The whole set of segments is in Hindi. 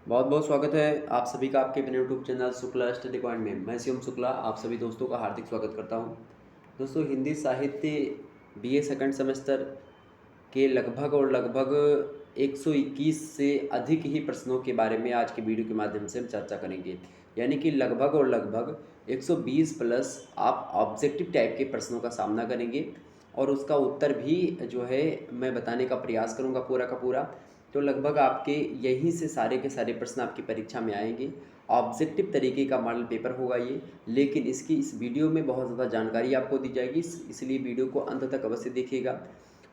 बहुत बहुत स्वागत है आप सभी का आपके अपने YouTube channel Shukla study point में। मैं शिवम शुक्ला आप सभी दोस्तों का हार्दिक स्वागत करता हूं। दोस्तों, हिंदी साहित्य बीए सेकंड सेमेस्टर के लगभग 121 से अधिक ही प्रश्नों के बारे में आज के वीडियो के माध्यम से हम चर्चा करेंगे। यानी कि लगभग 120 प्लस आप ऑब्जेक्टिव टाइप के प्रश्नों का सामना करेंगे और उसका उत्तर भी जो है मैं बताने का प्रयास करूंगा पूरा का पूरा। तो लगभग आपके यहीं से सारे के सारे प्रश्न आपकी परीक्षा में आएंगे। ऑब्जेक्टिव तरीके का मॉडल पेपर होगा ये, लेकिन इसकी इस वीडियो में बहुत ज़्यादा जानकारी आपको दी जाएगी, इसलिए वीडियो को अंत तक अवश्य देखिएगा।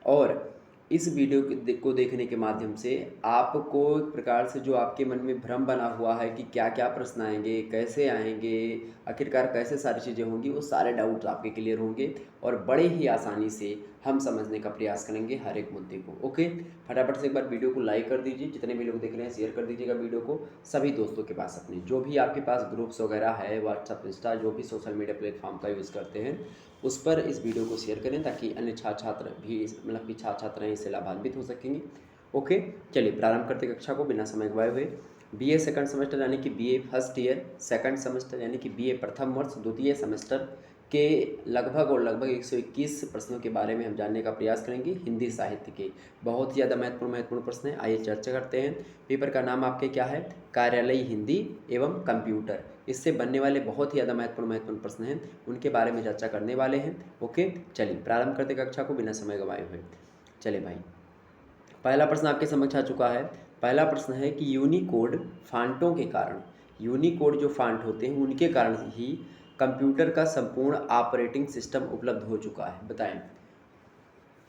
और इस वीडियो को देखने के माध्यम से आपको एक प्रकार से जो आपके मन में भ्रम बना हुआ है कि क्या क्या प्रश्न आएंगे, कैसे आएंगे, आखिरकार कैसे सारी चीज़ें होंगी, वो सारे डाउट आपके क्लियर होंगे और बड़े ही आसानी से हम समझने का प्रयास करेंगे हर एक मुद्दे को। ओके, फटाफट से एक बार वीडियो को लाइक कर दीजिए, जितने भी लोग देख रहे हैं शेयर कर दीजिएगा वीडियो को सभी दोस्तों के पास। अपने जो भी आपके पास ग्रुप्स वगैरह है, व्हाट्सअप, इंस्टा, जो भी सोशल मीडिया प्लेटफॉर्म का यूज़ करते हैं उस पर इस वीडियो को शेयर करें ताकि अन्य छात्र भी मतलब कि छात्र हैं इससे लाभान्वित हो सकेंगे। ओके, चलिए प्रारंभ करते कक्षा को बिना समय गवाए हुए। बीए सेकंड सेमेस्टर यानी कि BA first year second semester यानी कि बीए प्रथम वर्ष द्वितीय सेमेस्टर के लगभग 121 प्रश्नों के बारे में हम जानने का प्रयास करेंगे। हिंदी साहित्य के बहुत ही ज़्यादा महत्वपूर्ण प्रश्न हैं। आइए चर्चा करते हैं। पेपर का नाम आपके क्या है? कार्यालयी हिंदी एवं कंप्यूटर। इससे बनने वाले बहुत ही ज़्यादा महत्वपूर्ण प्रश्न हैं, उनके बारे में चर्चा करने वाले हैं। ओके, चलिए प्रारंभ करते कक्षा को बिना समय गंवाए हुए। चलिए भाई, पहला प्रश्न आपके समक्ष आ चुका है। पहला प्रश्न है कि यूनिकोड फांटों के कारण, यूनिकोड जो फांट होते हैं उनके कारण ही कंप्यूटर का संपूर्ण ऑपरेटिंग सिस्टम उपलब्ध हो चुका है। बताएं,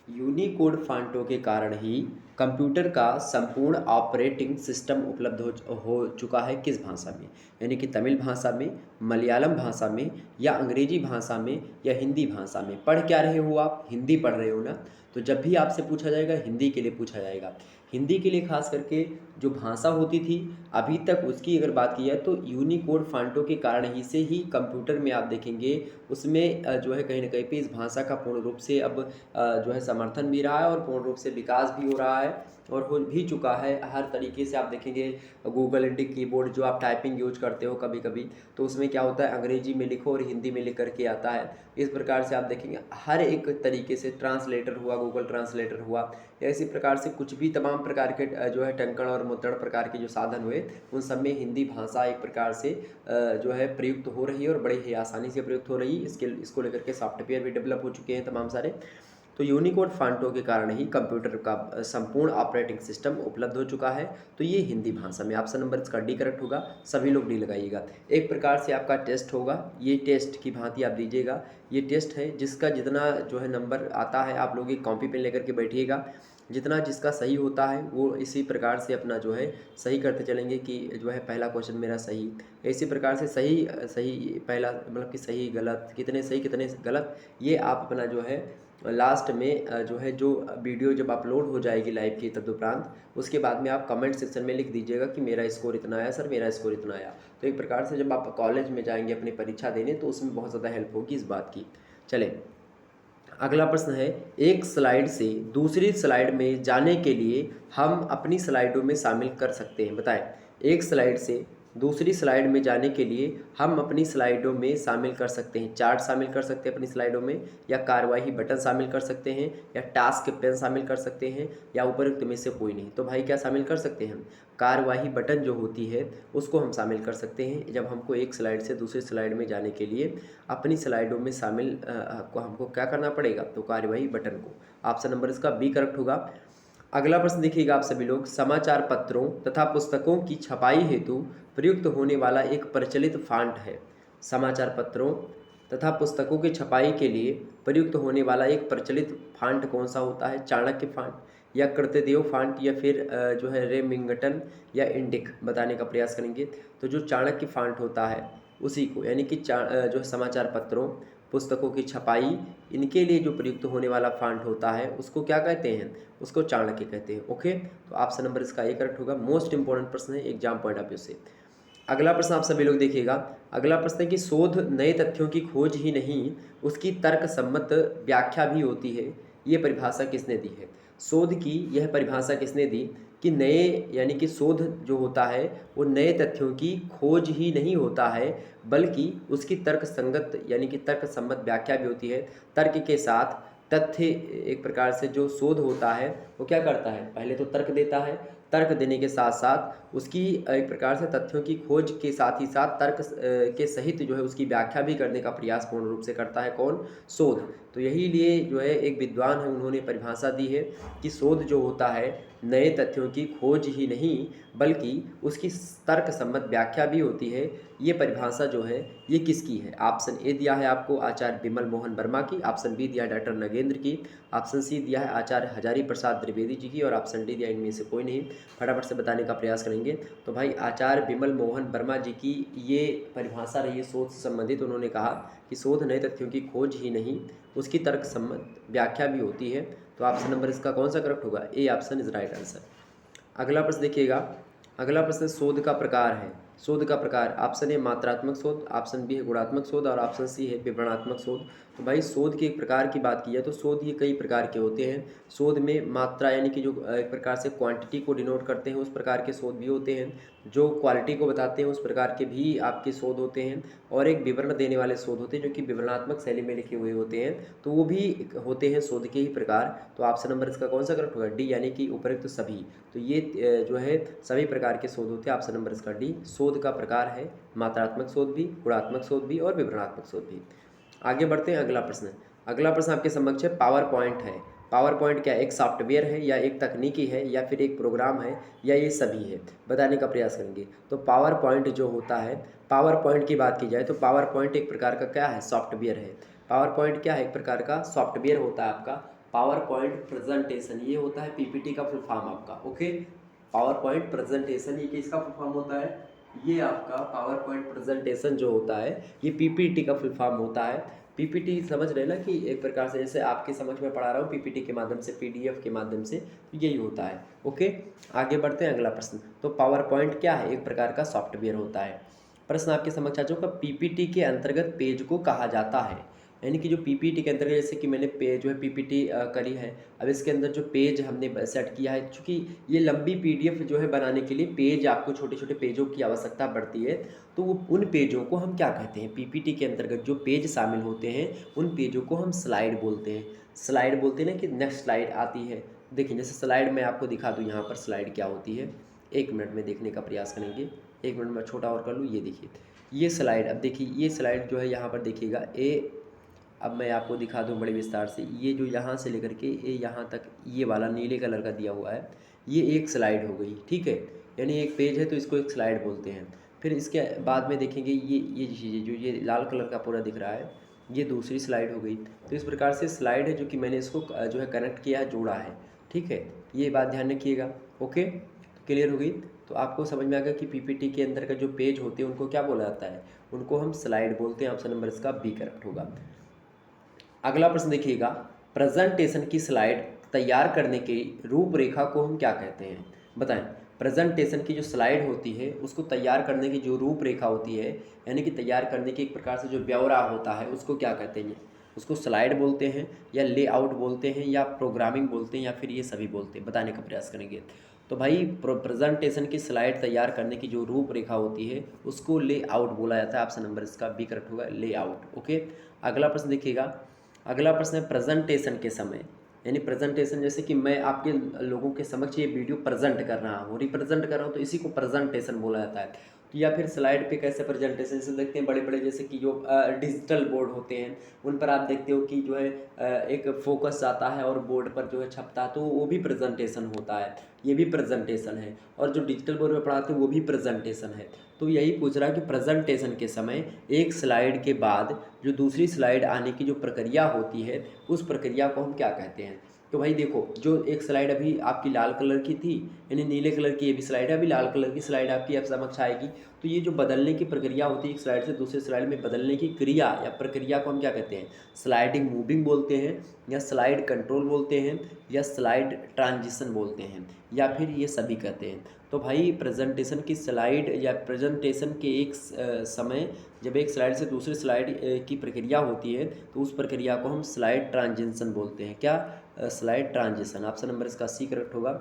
यूनिकोड फांटों के कारण ही कंप्यूटर का संपूर्ण ऑपरेटिंग सिस्टम उपलब्ध हो चुका है। किस भाषा में? यानी कि तमिल भाषा में, मलयालम भाषा में, या अंग्रेजी भाषा में, या हिंदी भाषा में। पढ़ क्या रहे हो आप? हिंदी पढ़ रहे हो ना? तो जब भी आपसे पूछा जाएगा हिंदी के लिए पूछा जाएगा। हिंदी के लिए खास करके जो भाषा होती थी अभी तक उसकी अगर बात की जाए तो यूनिकोड फांटों के कारण ही से ही कंप्यूटर में आप देखेंगे उसमें जो है कहीं ना कहीं पे इस भाषा का पूर्ण रूप से अब जो है समर्थन भी रहा है और पूर्ण रूप से विकास भी हो रहा है और हो भी चुका है। हर तरीके से आप देखेंगे गूगल इंडिक कीबोर्ड जो आप टाइपिंग यूज करते हो कभी कभी, तो उसमें क्या होता है अंग्रेजी में लिखो और हिंदी में लिख करके आता है। इस प्रकार से आप देखेंगे हर एक तरीके से ट्रांसलेटर हुआ, गूगल ट्रांसलेटर हुआ, या इसी प्रकार से कुछ भी तमाम प्रकार के जो है टंकण और मुद्रण प्रकार के जो साधन हुए उन सब में हिंदी भाषा एक प्रकार से जो है प्रयुक्त हो रही है और बड़े ही आसानी से प्रयुक्त हो रही है। इसको लेकर के सॉफ्टवेयर भी डेवलप हो चुके हैं तमाम सारे। तो यूनिकोड फांटों के कारण ही कंप्यूटर का संपूर्ण ऑपरेटिंग सिस्टम उपलब्ध हो चुका है। तो ये हिंदी भाषा में ऑप्शन नंबर इसका डी करेक्ट होगा। सभी लोग डी लगाइएगा। एक प्रकार से आपका टेस्ट होगा, ये टेस्ट की भांति आप दीजिएगा। ये टेस्ट है जिसका जितना जो है नंबर आता है आप लोग एक कॉपी पेन लेकर के बैठिएगा, जितना जिसका सही होता है वो इसी प्रकार से अपना जो है सही करते चलेंगे कि जो है पहला क्वेश्चन मेरा सही, इसी प्रकार से सही सही पहला मतलब कि सही गलत कितने सही कितने गलत, ये आप अपना जो है लास्ट में जो है जो वीडियो जब अपलोड हो जाएगी लाइव की तदुपरांत उसके बाद में आप कमेंट सेक्शन में लिख दीजिएगा कि मेरा स्कोर इतना आया सर, मेरा स्कोर इतना आया। तो एक प्रकार से जब आप कॉलेज में जाएंगे अपनी परीक्षा देने तो उसमें बहुत ज़्यादा हेल्प होगी इस बात की। चले, अगला प्रश्न है, एक स्लाइड से दूसरी स्लाइड में जाने के लिए हम अपनी स्लाइडों में शामिल कर सकते हैं। बताएं, एक स्लाइड से दूसरी स्लाइड में जाने के लिए हम अपनी स्लाइडों में शामिल कर सकते हैं चार्ट शामिल कर सकते हैं अपनी स्लाइडों में, या कार्यवाही बटन शामिल कर सकते हैं, या टास्क पेन शामिल कर सकते हैं, या उपरोक्त में से कोई नहीं। तो भाई क्या शामिल कर सकते हैं हम? कार्यवाही बटन जो होती है उसको हम शामिल कर सकते हैं जब हमको एक स्लाइड से दूसरी स्लाइड में जाने के लिए अपनी स्लाइडों में शामिल को हमको क्या करना पड़ेगा? तो कार्यवाही बटन को। ऑप्शन नंबर इसका बी करेक्ट होगा। अगला प्रश्न देखिएगा आप सभी लोग, समाचार पत्रों तथा पुस्तकों की छपाई हेतु प्रयुक्त होने वाला एक प्रचलित फांट है। समाचार पत्रों तथा पुस्तकों की छपाई के लिए प्रयुक्त होने वाला एक प्रचलित फांट कौन सा होता है? चाणक्य फांट, या कृतदेव फांट, या फिर जो है रेमिंगटन, या इंडिक। बताने का प्रयास करेंगे। तो जो चाणक्य फांट होता है उसी को, यानी कि जो समाचार पत्रों पुस्तकों की छपाई इनके लिए जो प्रयुक्त होने वाला फांट होता है उसको क्या कहते हैं? उसको चाणक्य कहते हैं। ओके, तो ऑप्शन नंबर इसका ए करेक्ट होगा। मोस्ट इंपॉर्टेंट प्रश्न है एग्जाम पॉइंट ऑफ व्यू से। अगला प्रश्न आप सभी लोग देखिएगा। अगला प्रश्न है कि शोध नए तथ्यों की खोज ही नहीं उसकी तर्क सम्मत व्याख्या भी होती है, ये परिभाषा किसने दी है? शोध की यह परिभाषा किसने दी कि नए यानी कि शोध जो होता है वो नए तथ्यों की खोज ही नहीं होता है, बल्कि उसकी तर्क संगत यानी कि तर्क सम्मत व्याख्या भी होती है। तर्क के साथ तथ्य एक प्रकार से जो शोध होता है वो क्या करता है, पहले तो तर्क देता है, तर्क देने के साथ साथ उसकी एक प्रकार से तथ्यों की खोज के साथ ही साथ तर्क के सहित जो है उसकी व्याख्या भी करने का प्रयास पूर्ण रूप से करता है कौन, शोध। तो यही लिए जो है एक विद्वान है उन्होंने परिभाषा दी है कि शोध जो होता है नए तथ्यों की खोज ही नहीं बल्कि उसकी तर्क सम्मत व्याख्या भी होती है। ये परिभाषा जो है ये किसकी है? ऑप्शन ए दिया है आपको आचार्य विमल मोहन वर्मा की, ऑप्शन बी दिया है डॉक्टर नगेंद्र की, ऑप्शन सी दिया है आचार्य हजारी प्रसाद द्विवेदी जी की और ऑप्शन डी दिया इनमें से कोई नहीं। फटाफट से बताने का प्रयास करेंगे। तो भाई आचार्य विमल मोहन वर्मा जी की ये परिभाषा रही है शोध से संबंधित। उन्होंने कहा कि शोध नए तथ्यों की खोज ही नहीं उसकी तर्क सम्मत व्याख्या भी होती है। तो ऑप्शन नंबर इसका कौन सा करेक्ट होगा? A option is right answer. अगला प्रश्न देखिएगा। अगला प्रश्न शोध का प्रकार है। शोध का प्रकार ऑप्शन ए मात्रात्मक शोध, ऑप्शन बी है गुणात्मक शोध और ऑप्शन सी है विवरणात्मक शोध। तो भाई शोध के एक प्रकार की बात की जाए तो शोध ये कई प्रकार के होते हैं। शोध में मात्रा यानी कि जो एक प्रकार से क्वांटिटी को डिनोट करते हैं उस प्रकार के शोध भी होते हैं, जो क्वालिटी को बताते हैं उस प्रकार के भी आपके शोध होते हैं, और एक विवरण देने वाले शोध होते हैं जो कि विवरणात्मक शैली में लिखे हुए होते हैं, तो वो भी होते हैं शोध के ही प्रकार। तो ऑप्शन नंबर इसका कौन सा करेक्ट होगा? डी यानी कि उपयुक्त सभी। तो ये जो है सभी प्रकार के शोध होते हैं। ऑप्शन नंबर इसका डी शोध का प्रकार है, मात्रात्मक शोध भी, गुणात्मक शोध भी और विवरणात्मक शोध भी। आगे बढ़ते हैं। अगला प्रश्न, अगला प्रश्न आपके समक्ष है पावर पॉइंट है। पावर पॉइंट क्या एक सॉफ्टवेयर है या एक तकनीकी है या फिर एक प्रोग्राम है या ये सभी है? बताने का प्रयास करेंगे। तो पावर पॉइंट जो होता है, पावर पॉइंट की बात की जाए तो पावर पॉइंट एक प्रकार का क्या है? सॉफ्टवेयर है। पावर पॉइंट क्या है? एक प्रकार का सॉफ्टवेयर होता है आपका। पावर पॉइंट प्रेजेंटेशन ये होता है पीपीटी का फुल फॉर्म आपका। ओके, पावर पॉइंट प्रेजेंटेशन ये किसका फुल फॉर्म होता है? ये आपका पावर पॉइंट प्रेजेंटेशन जो होता है ये पीपीटी का फुल फॉर्म होता है। पीपीटी समझ रहे ना कि एक प्रकार से जैसे आपके समझ में पढ़ा रहा हूँ पीपीटी के माध्यम से, पीडीएफ के माध्यम से, तो यही होता है। ओके, आगे बढ़ते हैं। अगला प्रश्न, तो पावर पॉइंट क्या है? एक प्रकार का सॉफ्टवेयर होता है। प्रश्न आपके समक्ष आ चुका, पीपीटी के अंतर्गत पेज को कहा जाता है। यानी कि जो पीपीटी के अंतर्गत जैसे कि मैंने पेज जो है पीपीटी करी है, अब इसके अंदर जो पेज हमने सेट किया है, चूँकि ये लंबी पीडीएफ जो है बनाने के लिए पेज आपको छोटे छोटे पेजों की आवश्यकता पड़ती है, तो वो उन पेजों को हम क्या कहते हैं? पीपीटी के अंतर्गत जो पेज शामिल होते हैं उन पेजों को हम स्लाइड बोलते हैं। स्लाइड बोलते हैं ना कि नेक्स्ट स्लाइड आती है। देखिए जैसे स्लाइड मैं आपको दिखा दूँ यहाँ पर स्लाइड क्या होती है, 1 मिनट में देखने का प्रयास करेंगे। 1 मिनट में छोटा और कर लूँ, ये देखिए ये स्लाइड। अब देखिए ये स्लाइड जो है यहाँ पर देखिएगा अब मैं आपको दिखा दूँ बड़े विस्तार से। ये जो यहाँ से लेकर के ये यहाँ तक ये वाला नीले कलर का दिया हुआ है, ये एक स्लाइड हो गई, ठीक है। यानी एक पेज है तो इसको एक स्लाइड बोलते हैं। फिर इसके बाद में देखेंगे ये चीज़ें जो ये लाल कलर का पूरा दिख रहा है, ये दूसरी स्लाइड हो गई। तो इस प्रकार से स्लाइड है जो कि मैंने इसको जो है कनेक्ट किया है, जोड़ा है, ठीक है। ये बात ध्यान रखिएगा। ओके, क्लियर हो गई? तो आपको समझ में आ गया कि पीपीटी के अंदर का जो पेज होते हैं उनको क्या बोला जाता है? उनको हम स्लाइड बोलते हैं। ऑप्शन नंबर इसका बी करेक्ट होगा। अगला प्रश्न देखिएगा, प्रेजेंटेशन की स्लाइड तैयार करने की रूपरेखा को हम क्या कहते हैं? बताएं। प्रेजेंटेशन की जो स्लाइड होती है उसको तैयार करने की जो रूपरेखा होती है, यानी कि तैयार करने की एक प्रकार से जो ब्यौरा होता है, उसको क्या कहते हैं? उसको स्लाइड बोलते हैं या लेआउट बोलते हैं या प्रोग्रामिंग बोलते हैं या फिर ये सभी बोलते हैं? बताने का प्रयास करेंगे। तो भाई प्रेजेंटेशन की स्लाइड तैयार करने की जो रूपरेखा होती है उसको लेआउट बोला जाता है। ऑप्शन नंबर इसका बी करेक्ट होगा, लेआउट। ओके, अगला प्रश्न देखिएगा। अगला प्रश्न है प्रेजेंटेशन के समय, यानी प्रेजेंटेशन जैसे कि मैं आपके लोगों के समक्ष ये वीडियो प्रेजेंट कर रहा हूँ, रिप्रेजेंट कर रहा हूँ, तो इसी को प्रेजेंटेशन बोला जाता है। तो या फिर स्लाइड पे कैसे प्रेजेंटेशन से देखते हैं, बड़े बड़े जैसे कि जो डिजिटल बोर्ड होते हैं उन पर आप देखते हो कि जो है एक फोकस आता है और बोर्ड पर जो है छपता है, तो वो भी प्रेजेंटेशन होता है, ये भी प्रेजेंटेशन है। और जो डिजिटल बोर्ड पर पढ़ाते हैं वो भी प्रेजेंटेशन है। तो यही पूछ रहा है कि प्रेजेंटेशन के समय एक स्लाइड के बाद जो दूसरी स्लाइड आने की जो प्रक्रिया होती है उस प्रक्रिया को हम क्या कहते हैं? तो भाई देखो, जो एक स्लाइड अभी आपकी लाल कलर की थी, यानी नीले कलर की ये भी स्लाइड है, अभी लाल कलर की स्लाइड आपकी अब समक्ष आएगी। तो ये जो बदलने की प्रक्रिया होती है एक स्लाइड से दूसरे स्लाइड में बदलने की क्रिया या प्रक्रिया को हम क्या कहते हैं? स्लाइडिंग मूविंग बोलते हैं या स्लाइड कंट्रोल बोलते हैं या स्लाइड ट्रांजिशन बोलते हैं या फिर ये सभी कहते हैं? तो भाई प्रेजेंटेशन की स्लाइड या प्रेजेंटेशन के एक समय जब एक स्लाइड से दूसरी स्लाइड की प्रक्रिया होती है तो उस प्रक्रिया को हम स्लाइड ट्रांजिशन बोलते हैं। क्या? Slide transition. ऑप्शन नंबर इसका सी करेक्ट होगा।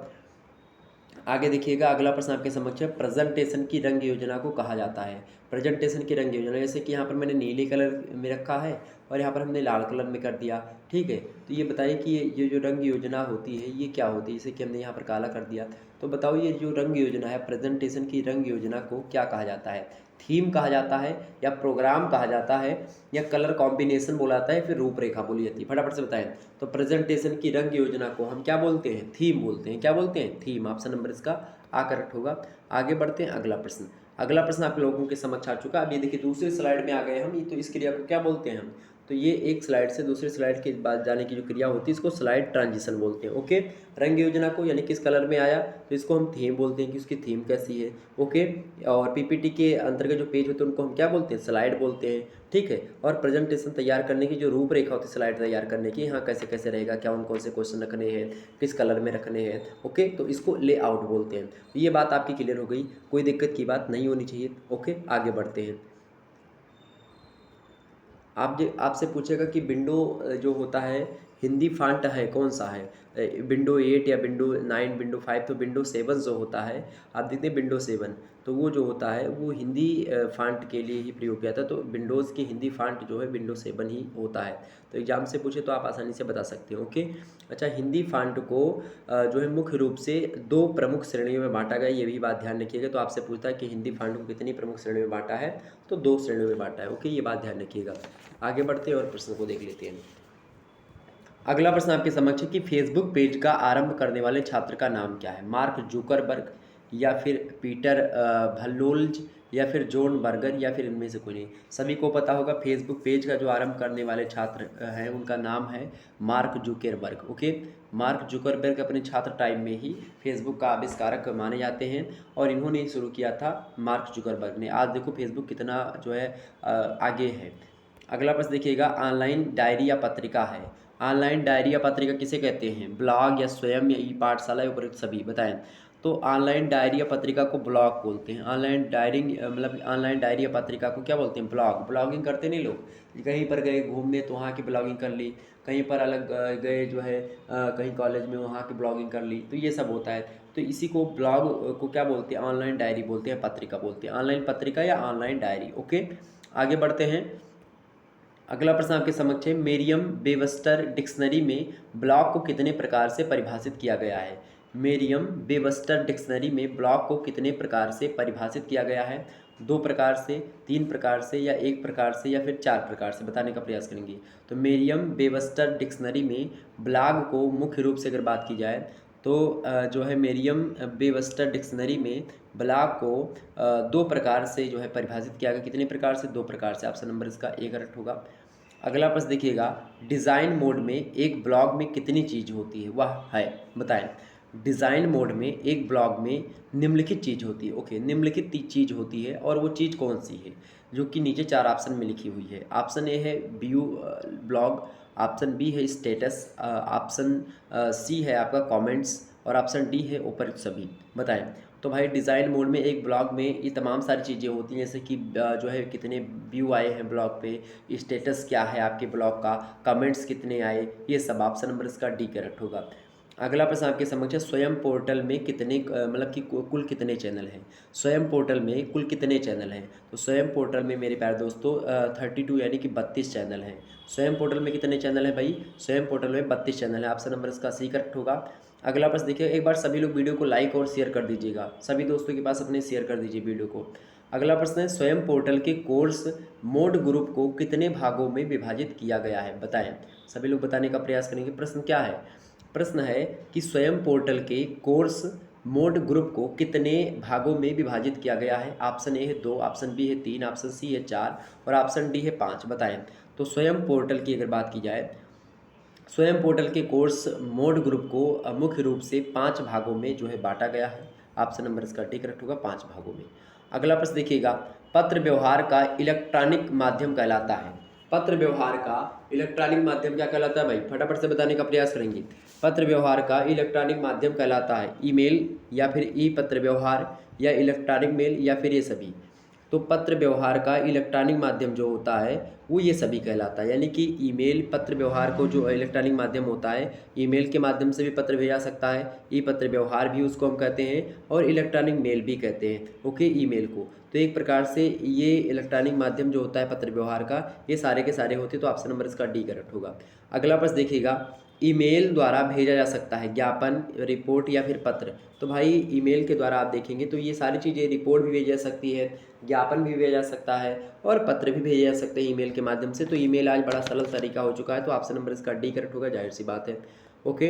आगे देखिएगा, अगला प्रश्न आपके समक्ष है, प्रेजेंटेशन की रंग योजना को कहा जाता है। प्रेजेंटेशन की रंग योजना, जैसे कि यहाँ पर मैंने नीले कलर में रखा है और यहाँ पर हमने लाल कलर में कर दिया, ठीक है। तो ये बताइए कि ये जो रंग योजना होती है ये क्या होती है, जैसे कि हमने यहाँ पर काला कर दिया। तो बताओ ये जो रंग योजना है, प्रेजेंटेशन की रंग योजना को क्या कहा जाता है? थीम कहा जाता है, या प्रोग्राम कहा जाता है, या कलर कॉम्बिनेशन बोला जाता है, फिर रूपरेखा बोली जाती है? फटाफट से बताएं। तो प्रेजेंटेशन की रंग योजना को हम क्या बोलते हैं? थीम बोलते हैं। क्या बोलते हैं? थीम। ऑप्शन नंबर इसका आ करेक्ट होगा। आगे बढ़ते हैं, अगला प्रश्न। अगला प्रश्न आप लोगों के समक्ष आ चुका है। अब ये देखिए दूसरी स्लाइड में आ गए हम। तो इस क्रिया को क्या बोलते हैं हम? तो ये एक स्लाइड से दूसरी स्लाइड के बाद जाने की जो क्रिया होती है इसको स्लाइड ट्रांजिशन बोलते हैं। ओके, रंग योजना को यानी किस कलर में आया तो इसको हम थीम बोलते हैं कि उसकी थीम कैसी है। ओके, और पीपीटी के अंतर्गत जो पेज होते हैं उनको हम क्या बोलते हैं? स्लाइड बोलते हैं, ठीक है। और प्रेजेंटेशन तैयार करने की जो रूपरेखा होती है स्लाइड तैयार करने की, यहाँ कैसे कैसे रहेगा, क्या कौन से क्वेश्चन रखने हैं, किस कलर में रखने हैं, ओके, तो इसको लेआउट बोलते हैं। तो ये बात आपकी क्लियर हो गई, कोई दिक्कत की बात नहीं होनी चाहिए। ओके, आगे बढ़ते हैं। आपसे पूछेगा कि विंडो जो होता है हिंदी फॉन्ट है कौन सा है? विंडो 8 या विंडो 9, विंडो 5? तो विंडो 7 जो होता है, आप देखते हैं विंडो 7, तो वो जो होता है वो हिंदी फॉन्ट के लिए ही प्रयोग किया था। तो विंडोज़ की हिंदी फॉन्ट जो है विंडो 7 ही होता है। तो एग्जाम से पूछे तो आप आसानी से बता सकते हो। ओके, अच्छा, हिंदी फॉन्ट को जो है मुख्य रूप से दो प्रमुख श्रेणियों में बांटा गया, ये भी बात ध्यान रखिएगा। तो आपसे पूछता है कि हिंदी फॉन्ट को कितनी प्रमुख श्रेणियों में बांटा है? तो दो श्रेणियों में बांटा है। ओके, ये बात ध्यान रखिएगा। आगे बढ़ते हैं और प्रश्न को देख लेते हैं। अगला प्रश्न आपके समक्ष है कि फेसबुक पेज का आरंभ करने वाले छात्र का नाम क्या है? मार्क जुकरबर्ग, या फिर पीटर भल्लोल्ज, या फिर जॉन बर्गर, या फिर इनमें से कोई नहीं? सभी को पता होगा फेसबुक पेज का जो आरंभ करने वाले छात्र हैं उनका नाम है mark Zuckerberg. Okay, mark Zuckerberg अपने छात्र टाइम में ही फेसबुक का आविष्कारक माने जाते हैं और इन्होंने ही शुरू किया था, मार्क जुकरबर्ग ने। आज देखो फेसबुक कितना जो है आगे है। अगला प्रश्न देखिएगा, ऑनलाइन डायरी या पत्रिका है। ऑनलाइन डायरी या पत्रिका किसे कहते हैं? ब्लॉग, या स्वयं, या ई पाठशाला, या उपरोक्त सभी? बताएं। तो ऑनलाइन डायरी या पत्रिका को ब्लॉग बोलते हैं। ऑनलाइन डायरी मतलब ऑनलाइन डायरी या पत्रिका को क्या बोलते हैं? ब्लॉग। ब्लॉगिंग करते नहीं लोग, कहीं पर गए घूमने तो वहाँ की ब्लॉगिंग कर ली, कहीं पर अलग गए जो है कहीं कॉलेज में वहाँ की ब्लॉगिंग कर ली, तो ये सब होता है। तो इसी को ब्लॉग को क्या बोलते हैं? ऑनलाइन डायरी बोलते हैं, पत्रिका बोलते हैं। ऑनलाइन पत्रिका या ऑनलाइन डायरी। ओके, आगे बढ़ते हैं। अगला प्रश्न आपके समक्ष है, मेरियम वेबस्टर डिक्शनरी में ब्लॉग को कितने प्रकार से परिभाषित किया गया है? मेरियम वेबस्टर डिक्शनरी में ब्लॉग को कितने प्रकार से परिभाषित किया गया है? 2 प्रकार से, 3 प्रकार से, या 1 प्रकार से, या फिर 4 प्रकार से? बताने का प्रयास करेंगे। तो मेरियम वेबस्टर डिक्शनरी में ब्लॉग को मुख्य रूप से अगर बात की जाए तो जो है मेरियम वेबस्टर डिक्शनरी में ब्लॉग को 2 प्रकार से जो है परिभाषित किया गया। कितने प्रकार से? 2 प्रकार से। ऑप्शन नंबर इसका ए करेक्ट होगा। अगला प्रश्न देखिएगा, डिज़ाइन मोड में एक ब्लॉग में कितनी चीज़ होती है? वह है, बताएं। डिज़ाइन मोड में एक ब्लॉग में निम्नलिखित चीज़ होती है। ओके, निम्नलिखित चीज़ होती है, और वो चीज़ कौन सी है? जो कि नीचे 4 ऑप्शन में लिखी हुई है। ऑप्शन ए है व्यू ब्लॉग, ऑप्शन बी है स्टेटस, ऑप्शन सी है आपका कमेंट्स, और ऑप्शन डी है ऊपर सभी। बताएं। तो भाई डिज़ाइन मोड में एक ब्लॉग में ये तमाम सारी चीज़ें होती हैं, जैसे कि जो है कितने व्यू आए हैं ब्लॉग पे, स्टेटस क्या है आपके ब्लॉग का, कमेंट्स कितने आए, ये सब। ऑप्शन नंबर इसका डी करेक्ट होगा। अगला प्रश्न आपके समक्ष है, स्वयं पोर्टल में कितने मतलब कि कुल कितने चैनल हैं? स्वयं पोर्टल में कुल कितने चैनल हैं? तो स्वयं पोर्टल में मेरे प्यारे दोस्तों 32 यानी कि 32 चैनल हैं। स्वयं पोर्टल में कितने चैनल हैं भाई? स्वयं पोर्टल में 32 चैनल हैं। ऑप्शन नंबर इसका सी करेक्ट होगा। अगला प्रश्न देखिए, एक बार सभी लोग वीडियो को लाइक और शेयर कर दीजिएगा, सभी दोस्तों के पास अपने शेयर कर दीजिए वीडियो को। अगला प्रश्न है, स्वयं पोर्टल के कोर्स मोड ग्रुप को कितने भागों में विभाजित किया गया है? बताएं। सभी लोग बताने का प्रयास करेंगे। प्रश्न क्या है? प्रश्न है कि स्वयं पोर्टल के कोर्स मोड ग्रुप को कितने भागों में विभाजित किया गया है? ऑप्शन ए है 2, ऑप्शन बी है 3, ऑप्शन सी है 4, और ऑप्शन डी है 5। बताएं। तो स्वयं पोर्टल की अगर बात की जाए, स्वयं पोर्टल के कोर्स मोड ग्रुप को मुख्य रूप से 5 भागों में जो है बांटा गया है। ऑप्शन नंबर इसका डी करेक्ट होगा, 5 भागों में। अगला प्रश्न देखिएगा, पत्र व्यवहार का इलेक्ट्रॉनिक माध्यम कहलाता है। पत्र व्यवहार का इलेक्ट्रॉनिक माध्यम क्या कहलाता है भाई? फटाफट से बताने का प्रयास करेंगे। पत्र व्यवहार का इलेक्ट्रॉनिक माध्यम कहलाता है ईमेल, या फिर ई पत्र व्यवहार, या इलेक्ट्रॉनिक मेल, या फिर ये सभी? तो पत्र व्यवहार का इलेक्ट्रॉनिक माध्यम जो होता है वो ये सभी कहलाता है। यानी कि ईमेल पत्र व्यवहार को जो इलेक्ट्रॉनिक माध्यम होता है, ईमेल के माध्यम से भी पत्र भेजा सकता है, ई पत्र व्यवहार भी उसको हम कहते हैं, और इलेक्ट्रॉनिक मेल भी कहते हैं। ओके, ईमेल को। तो एक प्रकार से ये इलेक्ट्रॉनिक माध्यम जो होता है पत्र व्यवहार का, ये सारे के सारे होते हैं। तो ऑप्शन नंबर इसका डी करेक्ट होगा। अगला प्रश्न देखिएगा, ईमेल द्वारा भेजा जा सकता है ज्ञापन, रिपोर्ट या फिर पत्र। तो भाई ईमेल के द्वारा आप देखेंगे तो ये सारी चीज़ें, रिपोर्ट भी भेजी जा सकती है, ज्ञापन भी भेजा जा सकता है, और पत्र भी भेजे जा सकते हैं ईमेल के माध्यम से। तो ईमेल आज बड़ा सरल तरीका हो चुका है। तो ऑप्शन नंबर इसका डी करेक्ट होगा, जाहिर सी बात है। ओके,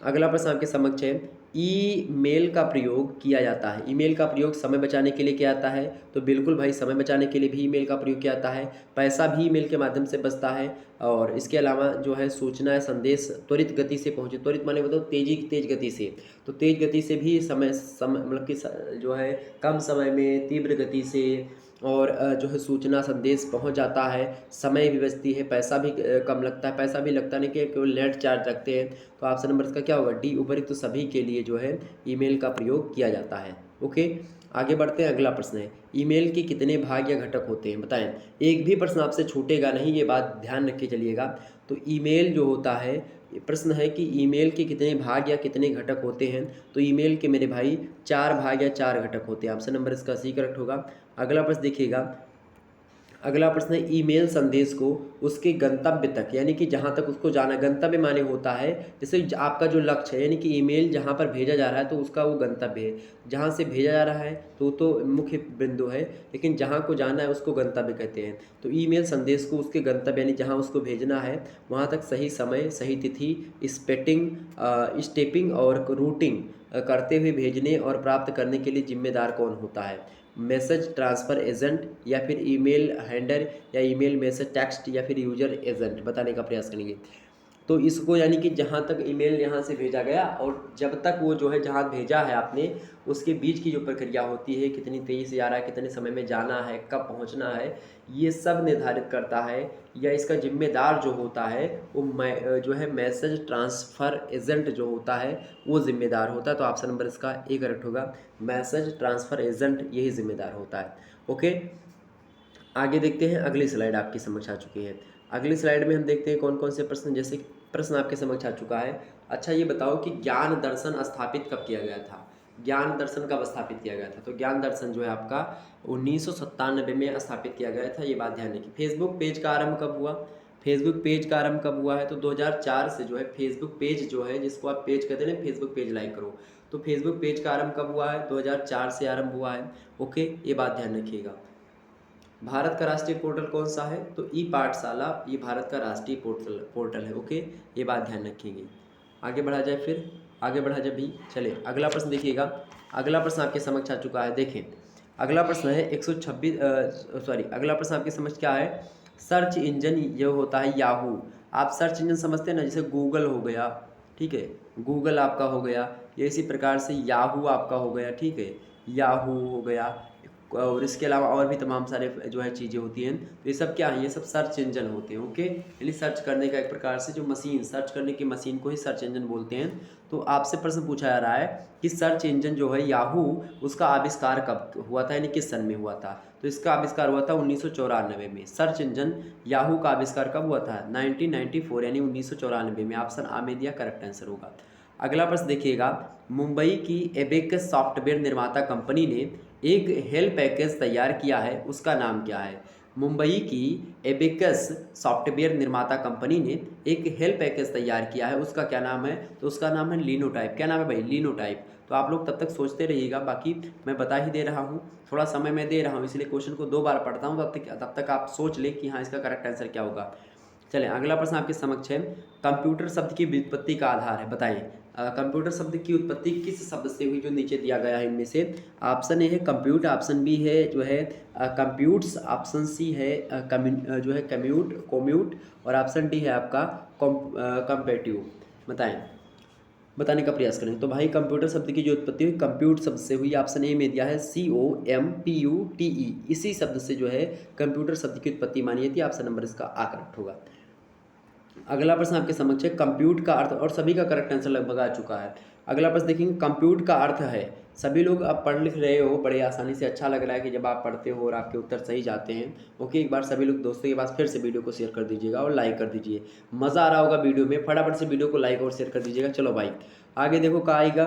अगला प्रश्न आपके समक्ष है, ईमेल का प्रयोग किया जाता है। ईमेल का प्रयोग समय बचाने के लिए किया जाता है। तो बिल्कुल भाई, समय बचाने के लिए भी ईमेल का प्रयोग किया जाता है। पैसा भी ईमेल के माध्यम से बचता है। और इसके अलावा जो है सूचना संदेश त्वरित गति से पहुँचे। त्वरित माने बताओ तेज गति से। तो तेज गति से भी समय मतलब कि जो है कम समय में तीव्र गति से और जो है सूचना संदेश पहुंच जाता है। समय भी बचती है, पैसा भी कम लगता है। पैसा भी लगता नहीं कि केवल नेट चार्ज लगते हैं। तो ऑप्शन नंबर इसका क्या होगा, डी। उपरोक्त तो सभी के लिए जो है ईमेल का प्रयोग किया जाता है। ओके, आगे बढ़ते हैं। अगला प्रश्न है, ईमेल के कितने भाग या घटक होते हैं, बताएं। एक भी प्रश्न आपसे छूटेगा नहीं, ये बात ध्यान रख के चलिएगा। तो ईमेल जो होता है, प्रश्न है कि ईमेल के कितने भाग या कितने घटक होते हैं। तो ईमेल के मेरे भाई 4 भाग या 4 घटक होते हैं। ऑप्शन नंबर इसका सी करेक्ट होगा। अगला प्रश्न देखिएगा, अगला प्रश्न है, ईमेल संदेश को उसके गंतव्य तक, यानी कि जहाँ तक उसको जाना, गंतव्य माने होता है जैसे आपका जो लक्ष्य है, यानी कि ईमेल जहाँ पर भेजा जा रहा है तो उसका वो गंतव्य है। जहाँ से भेजा जा रहा है तो मुख्य बिंदु है, लेकिन जहाँ को जाना है उसको गंतव्य कहते हैं। तो ईमेल संदेश को उसके गंतव्य यानी जहाँ उसको भेजना है वहाँ तक सही समय, सही तिथि, स्टेपिंग और रूटिंग करते हुए भेजने और प्राप्त करने के लिए जिम्मेदार कौन होता है। मैसेज ट्रांसफ़र एजेंट या फिर ईमेल हैंडलर या ईमेल मैसेज टेक्स्ट या फिर यूजर एजेंट बताने का प्रयास करेंगे। तो इसको यानी कि जहाँ तक ईमेल यहाँ से भेजा गया और जब तक वो जो है जहाँ भेजा है आपने, उसके बीच की जो प्रक्रिया होती है, कितनी तेज़ी से जा रहा है, कितने समय में जाना है, कब पहुँचना है, ये सब निर्धारित करता है, या इसका जिम्मेदार जो होता है वो जो है मैसेज ट्रांसफ़र एजेंट जो होता है वो जिम्मेदार होता है। तो ऑप्शन नंबर इसका ए करेक्ट होगा, मैसेज ट्रांसफ़र एजेंट यही जिम्मेदार होता है। ओके, आगे देखते हैं। अगली स्लाइड आपकी समक्ष आ चुकी है। अगली स्लाइड में हम देखते हैं कौन कौन से प्रश्न, जैसे प्रश्न आपके समक्ष आ चुका है। अच्छा, ये बताओ कि ज्ञान दर्शन स्थापित कब किया गया था। ज्ञान दर्शन कब स्थापित किया गया था। तो ज्ञान दर्शन जो है आपका 1997 में स्थापित किया गया था। ये बात ध्यान रखिए। फेसबुक पेज का आरंभ कब हुआ। फेसबुक पेज का आरंभ कब हुआ है। तो 2004 से जो है फेसबुक पेज जो है, जिसको आप पेज कहते हैं ना, फेसबुक पेज लाइक करो, तो फेसबुक पेज का आरंभ कब हुआ है, 2004 से आरंभ हुआ है। ओके, ये बात ध्यान रखिएगा। भारत का राष्ट्रीय पोर्टल कौन सा है। तो ई पाठशाला, ये भारत का राष्ट्रीय पोर्टल है। ओके, ये बात ध्यान रखेंगे। आगे बढ़ा जाए, फिर आगे बढ़ा जाए भी। चले अगला प्रश्न देखिएगा। अगला प्रश्न आपके समक्ष आ चुका है। देखें, अगला प्रश्न है 126 अगला प्रश्न आपके समझ क्या है। सर्च इंजन जो होता है याहू, आप सर्च इंजन समझते हैं ना, जैसे गूगल हो गया, ठीक है, गूगल आपका हो गया, ये इसी प्रकार से याहू आपका हो गया, ठीक है, याहू हो गया, और इसके अलावा और भी तमाम सारे जो है चीज़ें होती हैं। तो ये सब क्या है, ये सब सर्च इंजन होते हैं। ओके, यानी सर्च करने का एक प्रकार से जो मशीन, सर्च करने की मशीन को ही सर्च इंजन बोलते हैं। तो आपसे प्रश्न पूछा जा रहा है कि सर्च इंजन जो है याहू, उसका आविष्कार कब हुआ था, यानी किस सन में हुआ था। तो इसका आविष्कार हुआ था 1994 में। सर्च इंजन याहू का आविष्कार कब हुआ था, 1994 यानी 1994 में। ऑप्शन आ में दिया करेक्ट आंसर होगा। अगला प्रश्न देखिएगा, मुंबई की एबेकस सॉफ्टवेयर निर्माता कंपनी ने एक हेल्प पैकेज तैयार किया है, उसका नाम क्या है। मुंबई की एबेकस सॉफ्टवेयर निर्माता कंपनी ने एक हेल्प पैकेज तैयार किया है, उसका क्या नाम है। तो उसका नाम है लिनोटाइप। क्या नाम है भाई, लिनोटाइप। तो आप लोग तब तक सोचते रहिएगा, बाकी मैं बता ही दे रहा हूँ, थोड़ा समय मैं दे रहा हूँ, इसलिए क्वेश्चन को 2 बार पढ़ता हूँ, तब तक आप सोच लें कि हाँ इसका करेक्ट आंसर क्या होगा। चलें, अगला प्रश्न आपके समक्ष है, कंप्यूटर शब्द की व्युत्पत्ति का आधार है, बताएं। कंप्यूटर शब्द की उत्पत्ति किस शब्द से हुई, जो नीचे दिया गया है इनमें से। ऑप्शन ए है कंप्यूट, ऑप्शन बी है जो है कंप्यूट्स, ऑप्शन सी है जो है कोम्यूट, और ऑप्शन डी है आपका कॉम्पेटिव। बताएं, बताने का प्रयास करें। तो भाई कंप्यूटर शब्द की जो उत्पत्ति हुई कंप्यूट शब्द से हुई। ऑप्शन ए में दिया है COMPUTE, इसी शब्द से जो है कंप्यूटर शब्द की उत्पत्ति मानी थी। ऑप्शन नंबर इसका आ करेक्ट होगा। अगला प्रश्न आपके समक्ष है, कंप्यूट का अर्थ, और सभी का करेक्ट आंसर लगभग आ चुका है। अगला प्रश्न देखेंगे, कंप्यूट का अर्थ है सभी लोग आप पढ़ लिख रहे हो बड़े आसानी से, अच्छा लग रहा है कि जब आप पढ़ते हो और आपके उत्तर सही जाते हैं। ओके, एक बार सभी लोग दोस्तों के पास फिर से वीडियो को शेयर कर दीजिएगा और लाइक कर दीजिए। मज़ा आ रहा होगा वीडियो में, फटाफट से वीडियो को लाइक और शेयर कर दीजिएगा। चलो भाई आगे देखो क्या आएगा।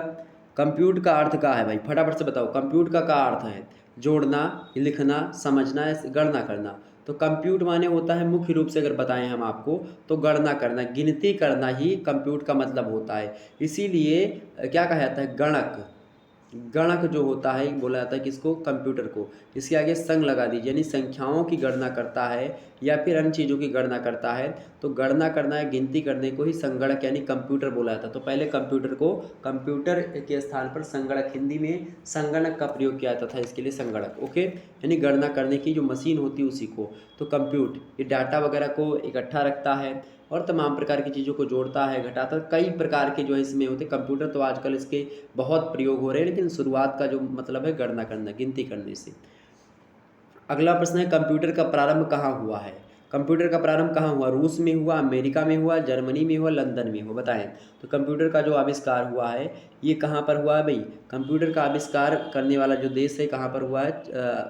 कंप्यूट का अर्थ क्या है भाई, फटाफट से बताओ। कंप्यूट का क्या अर्थ है? जोड़ना, लिखना, समझना या गणना करना। तो कंप्यूट माने होता है, मुख्य रूप से अगर बताएं हम आपको, तो गणना करना, गिनती करना ही कंप्यूट का मतलब होता है। इसीलिए क्या कहा जाता है, गणक। गणक जो होता है बोला जाता है किसको? कंप्यूटर को। इसके आगे संग लगा दीजिए, यानी संख्याओं की गणना करता है या फिर अन्य चीज़ों की गणना करता है। तो गणना करना है, गिनती करने को ही संगणक यानी कंप्यूटर बोला जाता है। तो पहले कंप्यूटर को, कंप्यूटर के स्थान पर संगणक, हिंदी में संगणक का प्रयोग किया जाता था, इसके लिए संगणक। ओके, यानी गणना करने की जो मशीन होती है उसी को। तो कंप्यूट ये डाटा वगैरह को इकट्ठा रखता है और तमाम प्रकार की चीज़ों को जोड़ता है, घटाता है। कई प्रकार के जो है इसमें होते हैं। कंप्यूटर तो आजकल इसके बहुत प्रयोग हो रहे हैं, लेकिन शुरुआत का जो मतलब है गणना करना, गिनती करने से। अगला प्रश्न है, कंप्यूटर का प्रारंभ कहाँ हुआ है? कंप्यूटर का प्रारंभ कहाँ हुआ? रूस में हुआ, अमेरिका में हुआ, जर्मनी में हुआ, लंदन में हुआ, बताएं। तो कंप्यूटर का जो आविष्कार हुआ है ये कहाँ पर हुआ है भाई? कंप्यूटर का आविष्कार करने वाला जो देश है कहाँ पर हुआ है?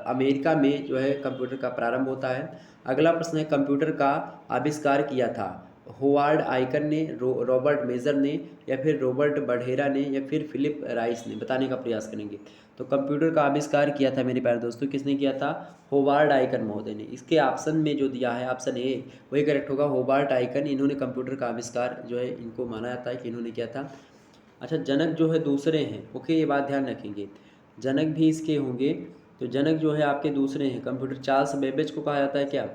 अमेरिका में जो है कंप्यूटर का प्रारंभ होता है। अगला प्रश्न है, कंप्यूटर का आविष्कार किया था होवार्ड आइकन ने, रॉबर्ट मेजर ने, या फिर रॉबर्ट बढेरा ने, या फिर फिलिप राइस ने? बताने का प्रयास करेंगे। तो कंप्यूटर का आविष्कार किया था मेरे प्यारे दोस्तों, किसने किया था? होवार्ड आइकन महोदय ने। इसके ऑप्शन में जो दिया है ऑप्शन ए वही करेक्ट होगा, होवार्ड आइकन। इन्होंने कंप्यूटर का आविष्कार जो है इनको माना जाता है कि इन्होंने किया था। अच्छा, जनक जो है दूसरे हैं। ओके, ये बात ध्यान रखेंगे, जनक भी इसके होंगे। तो जनक जो है आपके दूसरे हैं कंप्यूटर। चार्ल्स बेबेज को कहा जाता है क्या?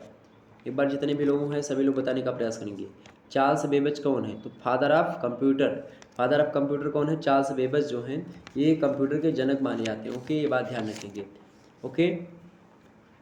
एक बार जितने भी लोग हैं सभी लोग बताने का प्रयास करेंगे। चार्ल्स बेबेज कौन है? तो father of computer, father of computer कौन है? चार्ल्स बेबेज जो हैं ये कंप्यूटर के जनक माने जाते हैं। ओके, ये बात ध्यान रखेंगे। ओके,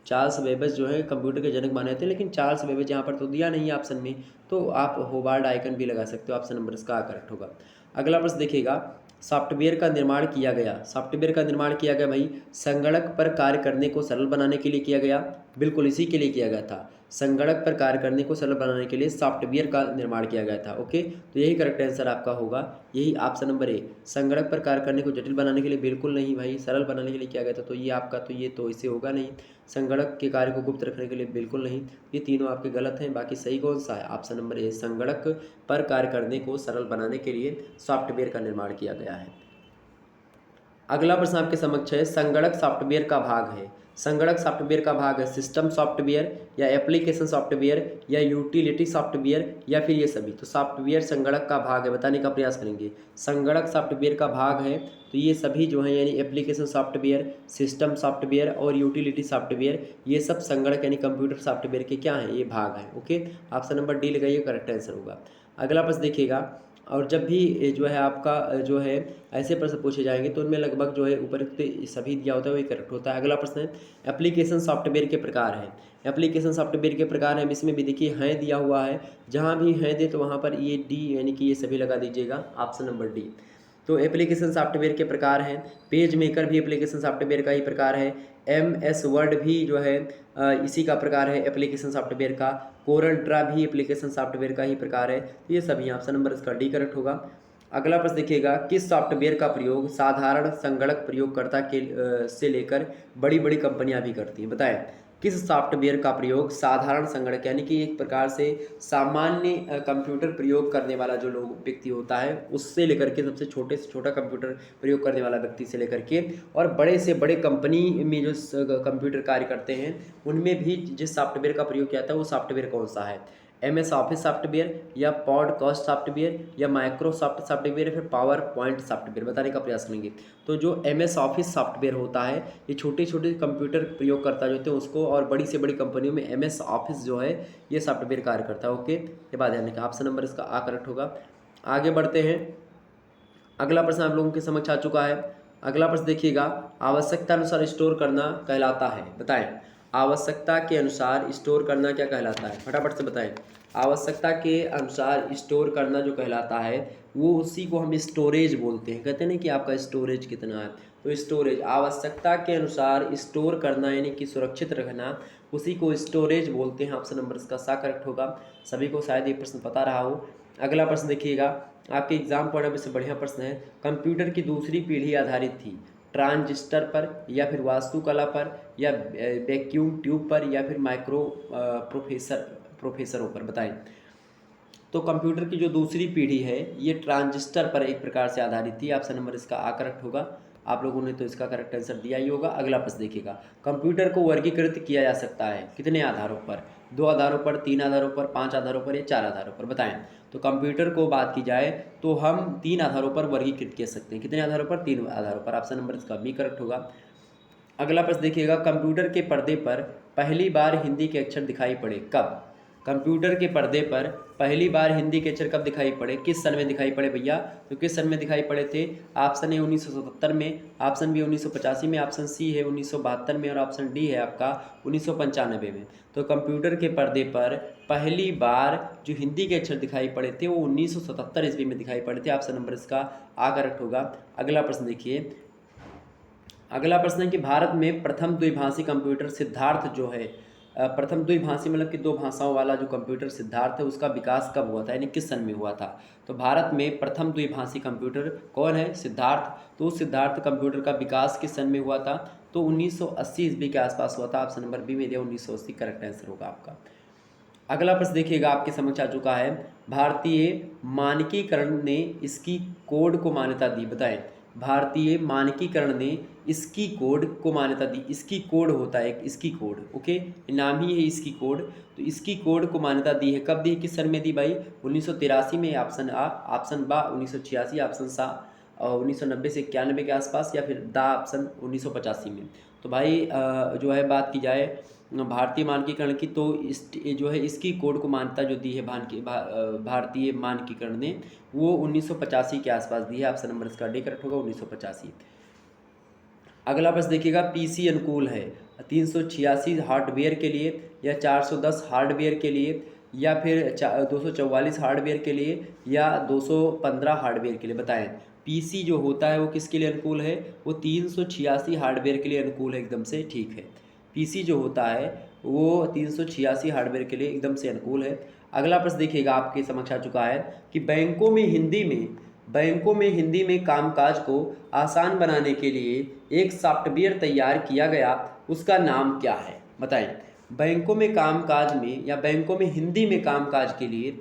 चार्ल्स बेबेज जो है कंप्यूटर के जनक माने जाते हैं, लेकिन चार्ल्स बेबेज यहाँ पर तो दिया नहीं है ऑप्शन में, तो आप होवार्ड आइकन भी लगा सकते हो। ऑप्शन नंबर इसका करेक्ट होगा। अगला प्रश्न देखिएगा, सॉफ्टवेयर का निर्माण किया गया। सॉफ्टवेयर का निर्माण किया गया भाई संगणक पर कार्य करने को सरल बनाने के लिए किया गया। बिल्कुल इसी के लिए किया गया था, संगणक पर कार्य करने को सरल बनाने के लिए सॉफ्टवेयर का निर्माण किया गया था। ओके, तो यही करेक्ट आंसर आपका होगा, यही ऑप्शन नंबर ए। संगणक पर कार्य करने को जटिल बनाने के लिए बिल्कुल नहीं भाई, सरल बनाने के लिए किया गया था। तो ये आपका, तो ये तो इसे होगा नहीं। संगणक के कार्य को गुप्त रखने के लिए बिल्कुल नहीं। ये तीनों आपके गलत हैं। बाकी सही कौन सा है? ऑप्शन नंबर ए, संगणक पर कार्य करने को सरल बनाने के लिए सॉफ्टवेयर का निर्माण किया गया है। अगला प्रश्न आपके समक्ष है, संगणक सॉफ्टवेयर का भाग है। संगणक सॉफ्टवेयर का भाग है सिस्टम सॉफ्टवेयर या एप्लीकेशन सॉफ्टवेयर या यूटिलिटी सॉफ्टवेयर या फिर ये सभी। तो सॉफ्टवेयर संगणक का भाग है, बताने का प्रयास करेंगे। संगणक सॉफ्टवेयर का भाग है तो ये सभी जो है, यानी एप्लीकेशन सॉफ्टवेयर, सिस्टम सॉफ्टवेयर और यूटिलिटी सॉफ्टवेयर, ये सब संगणक यानी कंप्यूटर सॉफ्टवेयर के क्या हैं? ये भाग हैं। ओके, ऑप्शन नंबर डी लगाइए, करेक्ट आंसर होगा। अगला प्रश्न देखिएगा, और जब भी जो है आपका जो है ऐसे प्रश्न पूछे जाएंगे तो उनमें लगभग जो है उपरोक्त सभी दिया होता है वही करेक्ट होता है। अगला प्रश्न है, एप्लीकेशन सॉफ्टवेयर के प्रकार है। एप्लीकेशन सॉफ्टवेयर के प्रकार है, इसमें भी देखिए हैं दिया हुआ है, जहाँ भी हैं दे तो वहाँ पर ये डी यानी कि ये सभी लगा दीजिएगा, ऑप्शन नंबर डी। तो एप्लीकेशन सॉफ्टवेयर के प्रकार हैं, पेज मेकर भी एप्लीकेशन सॉफ्टवेयर का ही प्रकार है, MS वर्ड भी जो है इसी का प्रकार है एप्लीकेशन सॉफ्टवेयर का, कोरल ड्रा भी एप्लीकेशन सॉफ्टवेयर का ही प्रकार है। तो ये सभी ऑप्शन नंबर इसका डी करेक्ट होगा। अगला प्रश्न देखिएगा, किस सॉफ्टवेयर का प्रयोग साधारण संगणक प्रयोगकर्ता के से लेकर बड़ी बड़ी कंपनियां भी करती हैं? बताएं, किस सॉफ्टवेयर का प्रयोग साधारण संगणक यानी कि एक प्रकार से सामान्य कंप्यूटर प्रयोग करने वाला जो लोग व्यक्ति होता है उससे लेकर के सबसे छोटे से छोटा कंप्यूटर प्रयोग करने वाला व्यक्ति से लेकर के और बड़े से बड़े कंपनी में जो कंप्यूटर कार्य करते हैं उनमें भी जिस सॉफ्टवेयर का प्रयोग किया जाता है वो सॉफ्टवेयर कौन सा है? MS ऑफिस सॉफ्टवेयर या पॉडकास्ट सॉफ्टवेयर या माइक्रोसॉफ्ट सॉफ्टवेयर या फिर पावर पॉइंट सॉफ्टवेयर? बताने का प्रयास करेंगे। तो जो MS ऑफिस सॉफ्टवेयर होता है ये छोटे छोटे कंप्यूटर प्रयोगकर्ता जो होते हैं उसको, और बड़ी से बड़ी कंपनियों में MS ऑफिस जो है ये सॉफ्टवेयर कार्य करता है। ओके, ये बात ध्यान रखें, ऑप्शन नंबर इसका आ करेक्ट होगा। आगे बढ़ते हैं, अगला प्रश्न आप लोगों के समक्ष आ चुका है। अगला प्रश्न देखिएगा, आवश्यकता अनुसार स्टोर करना कहलाता है? बताएं, आवश्यकता के अनुसार स्टोर करना क्या कहलाता है? फटाफट से बताएं। आवश्यकता के अनुसार स्टोर करना जो कहलाता है वो उसी को हम स्टोरेज बोलते हैं। कहते हैं ना कि आपका स्टोरेज कितना है, तो स्टोरेज आवश्यकता के अनुसार स्टोर करना यानी कि सुरक्षित रखना, उसी को स्टोरेज बोलते हैं। ऑप्शन नंबर इसका सा करेक्ट होगा। सभी को शायद ये प्रश्न पता रहा हो। अगला प्रश्न देखिएगा, आपके एग्जाम पॉइंट ऑफ व्यू से बढ़िया प्रश्न है। कंप्यूटर की दूसरी पीढ़ी आधारित थी, ट्रांजिस्टर पर या फिर वास्तुकला पर या वैक्यूम ट्यूब पर या फिर माइक्रो प्रोफेसरों पर, बताएं। तो कंप्यूटर की जो दूसरी पीढ़ी है ये ट्रांजिस्टर पर एक प्रकार से आधारित थी। ऑप्शन नंबर इसका आ करेक्ट होगा। आप लोगों ने तो इसका करेक्ट आंसर दिया ही होगा। अगला प्रश्न देखिएगा, कंप्यूटर को वर्गीकृत किया जा सकता है कितने आधारों पर? 2 आधारों पर, 3 आधारों पर, 5 आधारों पर या 4 आधारों पर, बताएं। तो कंप्यूटर को बात की जाए तो हम 3 आधारों पर वर्गीकृत कर सकते हैं। कितने आधारों पर? 3 आधारों पर। ऑप्शन नंबर इसका बी करेक्ट होगा। अगला प्रश्न देखिएगा, कंप्यूटर के पर्दे पर पहली बार हिंदी के अक्षर दिखाई पड़े कब? कंप्यूटर के पर्दे पर पहली बार हिंदी के अक्षर कब दिखाई पड़े, किस सन में दिखाई पड़े भैया? तो किस सन में दिखाई पड़े थे? ऑप्शन ए 1977 में, ऑप्शन बी 1985 में, ऑप्शन सी है 1972 में और ऑप्शन डी है आपका 1995 में। तो कंप्यूटर के पर्दे पर पहली बार जो हिंदी के अक्षर दिखाई पड़े थे वो 1977 ईस्वी में दिखाई पड़े थे। ऑप्शन नंबर इसका आ करेक्ट होगा। अगला प्रश्न देखिए, अगला प्रश्न है कि भारत में प्रथम द्विभाषी कंप्यूटर सिद्धार्थ जो है, प्रथम द्विभाषी मतलब कि 2 भाषाओं वाला जो कंप्यूटर सिद्धार्थ है उसका विकास कब हुआ था, यानी किस सन में हुआ था? तो भारत में प्रथम द्विभाषी कंप्यूटर कौन है? सिद्धार्थ। तो उस सिद्धार्थ कंप्यूटर का विकास किस सन में हुआ था? तो 1980 ईस्वी के आसपास हुआ था। ऑप्शन नंबर बी में दिया 1980 करेक्ट आंसर होगा आपका। अगला प्रश्न देखिएगा, आपके समक्ष आ चुका है, भारतीय मानकीकरण ने इसकी कोड को मान्यता दी, बताएं। भारतीय मानकीकरण ने इसकी कोड को मान्यता दी। इसकी कोड होता है, इसकी कोड, ओके, नाम ही है इसकी कोड। तो इसकी कोड को मान्यता दी है, कब दी है, किस सन में दी भाई? 1983 में, ऑप्शन आ, ऑप्शन बा 1986, ऑप्शन सा 1990 से 91 के आसपास, या फिर दा ऑप्शन 1985 में। तो भाई जो है बात की जाए भारतीय मानकीकरण की, तो इस जो है इसकी कोड को मान्यता जो दी है भारतीय मानकीकरण ने, वो 1985 के आसपास दी है। ऑप्शन नंबर इसका डी करेक्ट होगा, 1985। अगला प्रश्न देखिएगा, पीसी अनुकूल है 386 हार्डवेयर के लिए या 410 हार्डवेयर के लिए या फिर 244 हार्डवेयर के लिए या 215 हार्डवेयर के लिए, बताएं। पीसी जो होता है वो किसके लिए अनुकूल है? वो 386 हार्डवेयर के लिए अनुकूल है, एकदम से ठीक है। पीसी जो होता है वो 386 हार्डवेयर के लिए एकदम से अनुकूल है। अगला प्रश्न देखिएगा, आपके समक्ष आ चुका है कि बैंकों में हिंदी में कामकाज को आसान बनाने के लिए एक सॉफ्टवेयर तैयार किया गया, उसका नाम क्या है, बताएं। बैंकों में कामकाज में या बैंकों में हिंदी में कामकाज के लिए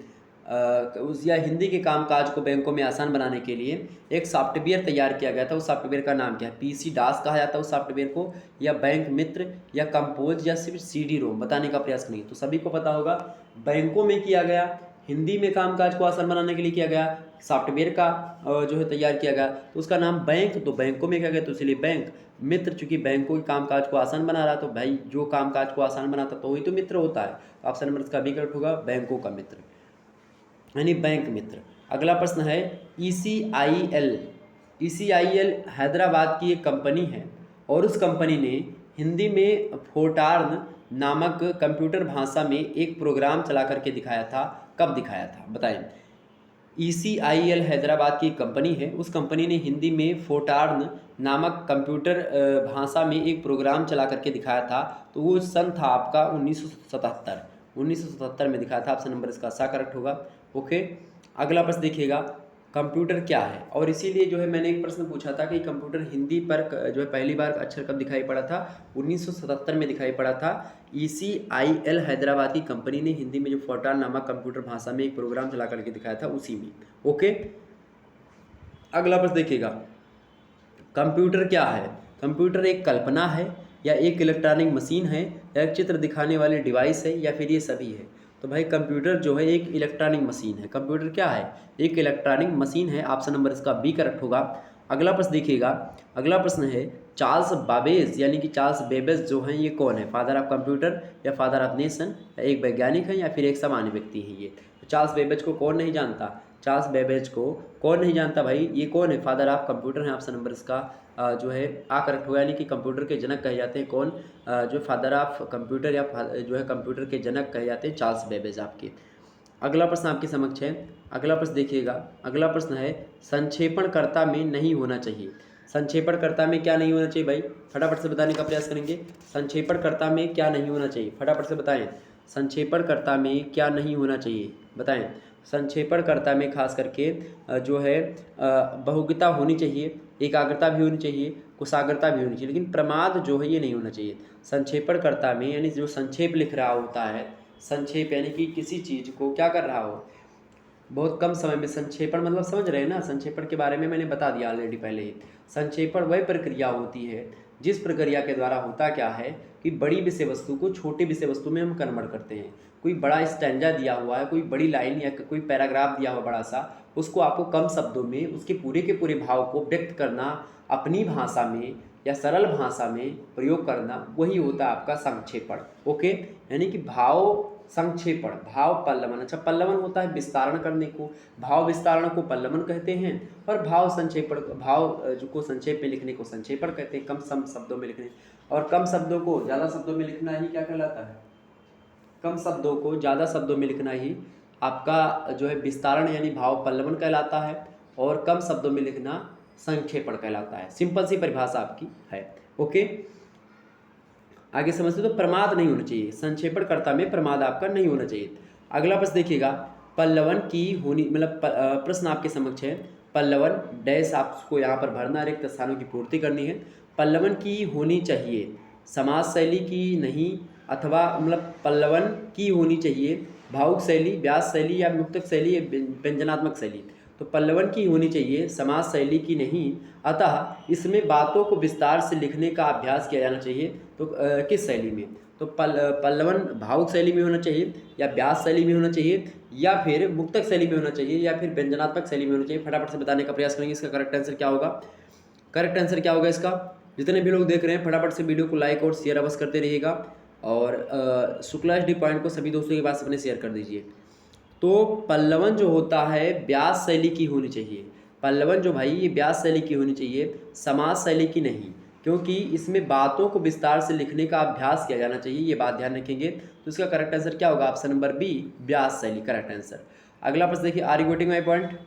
या हिंदी के कामकाज को बैंकों में आसान बनाने के लिए एक सॉफ्टवेयर तैयार किया गया था, उस सॉफ्टवेयर का नाम क्या है? पीसी डास कहा जाता है उस सॉफ्टवेयर को, या बैंक मित्र, या कंपोज, या सिर्फ सीडी रोम, बताने का प्रयास करेंगे। तो सभी को पता होगा, बैंकों में किया गया, हिंदी में कामकाज को आसान बनाने के लिए किया गया, सॉफ्टवेयर का जो है तैयार किया गया, तो उसका नाम बैंक, तो बैंकों में किया गया तो इसलिए बैंक। मित्र, चूंकि बैंकों के कामकाज को आसान बना रहा, तो भाई जो कामकाज को आसान बनाता तो वही तो मित्र होता है। ऑप्शन नंबर इसका बी करेक्ट होगा, बैंकों का मित्र यानी बैंक मित्र। अगला प्रश्न है, ECIL हैदराबाद की एक कंपनी है और उस कंपनी ने हिंदी में फोर्टार्न नामक कंप्यूटर भाषा में एक प्रोग्राम चला करके दिखाया था, कब दिखाया था, बताएं। ECIL हैदराबाद की एक कंपनी है, उस कंपनी ने हिंदी में फोर्टार्न नामक कंप्यूटर भाषा में एक प्रोग्राम चला करके दिखाया था, तो वो सन था आपका 1977 में दिखाया था। ऑप्शन नंबर इसका सा करेक्ट होगा, ओके। अगला प्रश्न देखिएगा, कंप्यूटर क्या है? और इसीलिए जो है मैंने एक प्रश्न पूछा था कि कंप्यूटर हिंदी पर जो है पहली बार अक्षर कब दिखाई पड़ा था? 1977 में दिखाई पड़ा था। ECIL हैदराबाद की कंपनी ने हिंदी में जो फोर्टान नामक कंप्यूटर भाषा में एक प्रोग्राम चला करके दिखाया था, उसी में, ओके। अगला प्रश्न देखिएगा, कंप्यूटर क्या है? कंप्यूटर एक कल्पना है या एक इलेक्ट्रॉनिक मशीन है या एक चित्र दिखाने वाली डिवाइस है या फिर ये सभी है? तो भाई कंप्यूटर जो है एक इलेक्ट्रॉनिक मशीन है। कंप्यूटर क्या है? एक इलेक्ट्रॉनिक मशीन है। ऑप्शन नंबर इसका बी करेक्ट होगा। अगला प्रश्न देखिएगा, अगला प्रश्न है, चार्ल्स बाबेज यानी कि चार्ल्स बेबेज जो हैं ये कौन है? फादर ऑफ कंप्यूटर या फादर ऑफ नेशन, या एक वैज्ञानिक है या फिर एक सामान्य व्यक्ति है ये? तो चार्ल्स बेबेज को कौन नहीं जानता? चार्ल्स बेबेज को कौन नहीं जानता भाई? ये कौन है? फादर ऑफ कंप्यूटर है। ऑप्शन नंबर इसका जो है आ करेक्ट होगा, यानी कि कंप्यूटर के जनक कहे जाते हैं कौन? जो फादर ऑफ कंप्यूटर या जो है कंप्यूटर के जनक कहे जाते हैं चार्ल्स बेबेज आपके। अगला प्रश्न आपके समक्ष है, अगला प्रश्न देखिएगा, अगला प्रश्न है, संक्षेपणकर्ता में नहीं होना चाहिए। संक्षेपणकर्ता में क्या नहीं होना चाहिए भाई? फटाफट से बताने का प्रयास करेंगे। संक्षेपणकर्ता में क्या नहीं होना चाहिए, फटाफट से बताएं। संक्षेपणकर्ता में क्या नहीं होना चाहिए, बताएं। संक्षेपणकर्ता में खास करके जो है बहुज्ञता होनी चाहिए, एकाग्रता भी होनी चाहिए, कुशाग्रता भी होनी चाहिए, लेकिन प्रमाद जो है ये नहीं होना चाहिए। संक्षेपणकर्ता में यानी जो संक्षेप लिख रहा होता है, संक्षेप यानी कि किसी चीज़ को क्या कर रहा हो, बहुत कम समय में। संक्षेपण मतलब समझ रहे हैं ना, संक्षेपण के बारे में मैंने बता दिया ऑलरेडी पहले ही। संक्षेपण वह प्रक्रिया होती है जिस प्रक्रिया के द्वारा होता क्या है कि बड़ी विषय वस्तु को छोटी विषय वस्तु में हम कन्वर्ट करते हैं। कोई बड़ा स्टैंजा दिया हुआ है, कोई बड़ी लाइन या कोई पैराग्राफ दिया हुआ बड़ा सा, उसको आपको कम शब्दों में उसके पूरे के पूरे भाव को व्यक्त करना अपनी भाषा में या सरल भाषा में प्रयोग करना, वही होता है आपका संक्षेपण। ओके, यानी कि भाव संक्षेपण, भाव पल्लवन। अच्छा, पल्लवन होता है विस्तारण करने को, भाव विस्तारण को पल्लवन कहते हैं, और भाव संक्षेपण, भाव जो को संक्षेप में लिखने को संक्षेपण कहते हैं, कम सम शब्दों में लिखने। और कम शब्दों को ज़्यादा शब्दों में लिखना ही क्या कहलाता है, कम शब्दों को ज़्यादा शब्दों में लिखना ही आपका जो है विस्तारण यानी भाव पल्लवन कहलाता है, और कम शब्दों में लिखना संक्षेपण कहलाता है। सिंपल सी परिभाषा आपकी है। ओके, आगे समझते तो प्रमाद नहीं होना चाहिए, संक्षेपणकर्ता में प्रमाद आपका नहीं होना चाहिए। अगला प्रश्न देखिएगा, पल्लवन की होनी, मतलब प्रश्न आपके समक्ष है, पल्लवन डैश आपको यहाँ पर भरना, रिक्त स्थानों की पूर्ति करनी है। पल्लवन की होनी चाहिए समास शैली की नहीं, अथवा मतलब पल्लवन की होनी चाहिए भावुक शैली, व्यास शैली या मुक्तक शैली या व्यंजनात्मक शैली। तो पल्लवन की होनी चाहिए समास शैली की नहीं, अतः इसमें बातों को विस्तार से लिखने का अभ्यास किया जाना चाहिए। तो किस शैली में, तो पल्लवन भावुक शैली में होना चाहिए, या व्यास शैली में होना चाहिए, या फिर मुक्तक शैली में होना चाहिए, या फिर व्यंजनात्मक शैली में होना चाहिए। फटाफट से बताने का प्रयास करेंगे इसका करेक्ट आंसर क्या होगा। करेक्ट आंसर क्या होगा इसका, जितने भी लोग देख रहे हैं फटाफट से वीडियो को लाइक और शेयर अवश्य करते रहिएगा, और शुक्ला एचडी पॉइंट को सभी दोस्तों के पास अपने शेयर कर दीजिए। तो पल्लवन जो होता है व्यास शैली की होनी चाहिए, पल्लवन जो भाई ये व्यास शैली की होनी चाहिए, समास शैली की नहीं, क्योंकि इसमें बातों को विस्तार से लिखने का अभ्यास किया जाना चाहिए, ये बात ध्यान रखेंगे। तो इसका करेक्ट आंसर क्या होगा, ऑप्शन नंबर बी, व्यास शैली, करेक्ट आंसर। अगला प्रश्न देखिए, are you getting my point,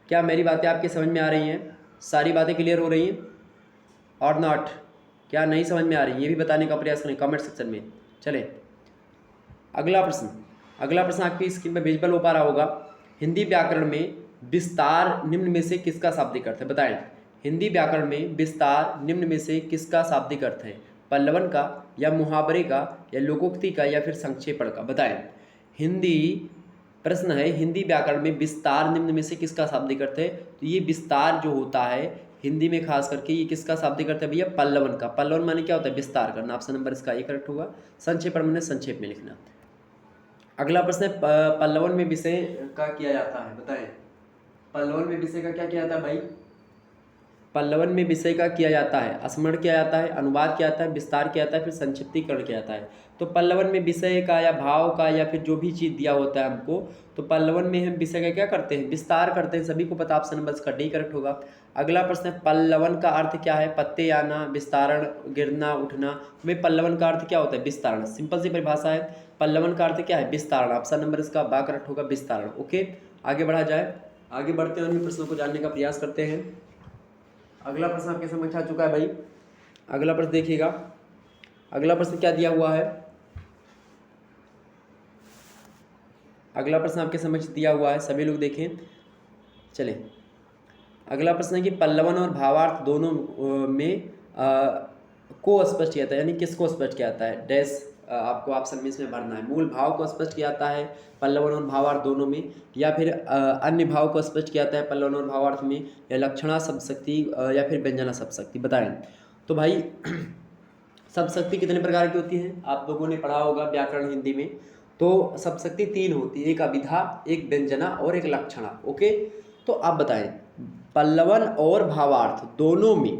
क्या मेरी बातें आपके समझ में आ रही हैं, सारी बातें क्लियर हो रही हैं और नॉट, क्या नहीं समझ में आ रही, ये भी बताने का प्रयास करें कमेंट सेक्शन में। चलें अगला प्रश्न, अगला प्रश्न आपकी स्क्रीन पर विजुअल हो पा रहा होगा। हिंदी व्याकरण में विस्तार निम्न में से किसका शाब्दिक अर्थ है, बताएं। हिंदी व्याकरण में विस्तार निम्न में से किसका शाब्दिक अर्थ है, पल्लवन का या मुहावरे का या लोकोक्ति का या फिर संक्षेपण का, बताएं। हिंदी प्रश्न है, हिंदी व्याकरण में विस्तार निम्न में से किसका शाब्दिक अर्थ है। तो ये विस्तार जो होता है हिंदी में खास करके ये किसका शाब्दिक अर्थ है भैया, पल्लवन का। पल्लवन माने क्या होता है, विस्तार करना, ऑप्शन नंबर इसका ये करेक्ट होगा। संक्षेपण माने संक्षेप में लिखना। अगला प्रश्न है, पल्लवन में विषय का किया जाता है, बताएं। पल्लवन में विषय का क्या किया जाता है भाई, पल्लवन में विषय का किया जाता है स्मरण किया जाता है, अनुवाद किया जाता है, विस्तार किया जाता है, फिर संक्षिप्तीकरण किया जाता है। तो पल्लवन में विषय का या भाव का या फिर जो भी चीज़ दिया होता है हमको, तो पल्लवन में हम विषय का क्या करते हैं, विस्तार करते हैं। सभी को पता, ऑप्शन नंबर इसका डी करेक्ट होगा। अगला प्रश्न है, पल्लवन का अर्थ क्या है, पत्ते आना, विस्तारण, गिरना, उठना। तो भाई पल्लवन का अर्थ क्या होता है, विस्तारण, सिंपल सी परिभाषा है। पल्लवन का अर्थ क्या है, विस्तारण, ऑप्शन नंबर इसका बा करेक्ट होगा, विस्तारण। ओके, आगे बढ़ा जाए, आगे बढ़ते हैं, अन्य प्रश्नों को जानने का प्रयास करते हैं। अगला प्रश्न आपके समक्ष आ चुका है भाई। अगला प्रश्न देखिएगा, अगला प्रश्न क्या दिया हुआ है, अगला प्रश्न आपके समक्ष दिया हुआ है, सभी लोग देखें। चलें, अगला प्रश्न है कि पल्लवन और भावार्थ दोनों में को स्पष्ट किया जाता है, यानी किसको स्पष्ट किया जाता है, डैश आपको ऑप्शन में इसमें भरना है। मूल भाव को स्पष्ट किया जाता है पल्लवन और भावार्थ दोनों में, या फिर अन्य भाव को स्पष्ट किया जाता है पल्लवन और भावार्थ में, या लक्षणा शब्द शक्ति या फिर व्यंजना शब्द शक्ति, बताएं। तो भाई शब्द शक्ति कितने प्रकार की होती है, आप लोगों ने पढ़ा होगा व्याकरण हिंदी में। तो शब्द शक्ति तीन होती है, एक अभिधा, एक व्यंजना और एक लक्षणा। ओके, तो आप बताएं, पल्लवन और भावार्थ दोनों में,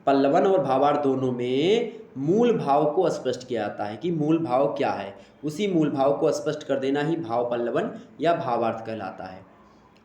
पल्लवन और भावार्थ दोनों में मूल भाव को स्पष्ट किया जाता है कि मूल भाव क्या है, उसी मूल भाव को स्पष्ट कर देना ही भाव पल्लवन या भावार्थ कहलाता है।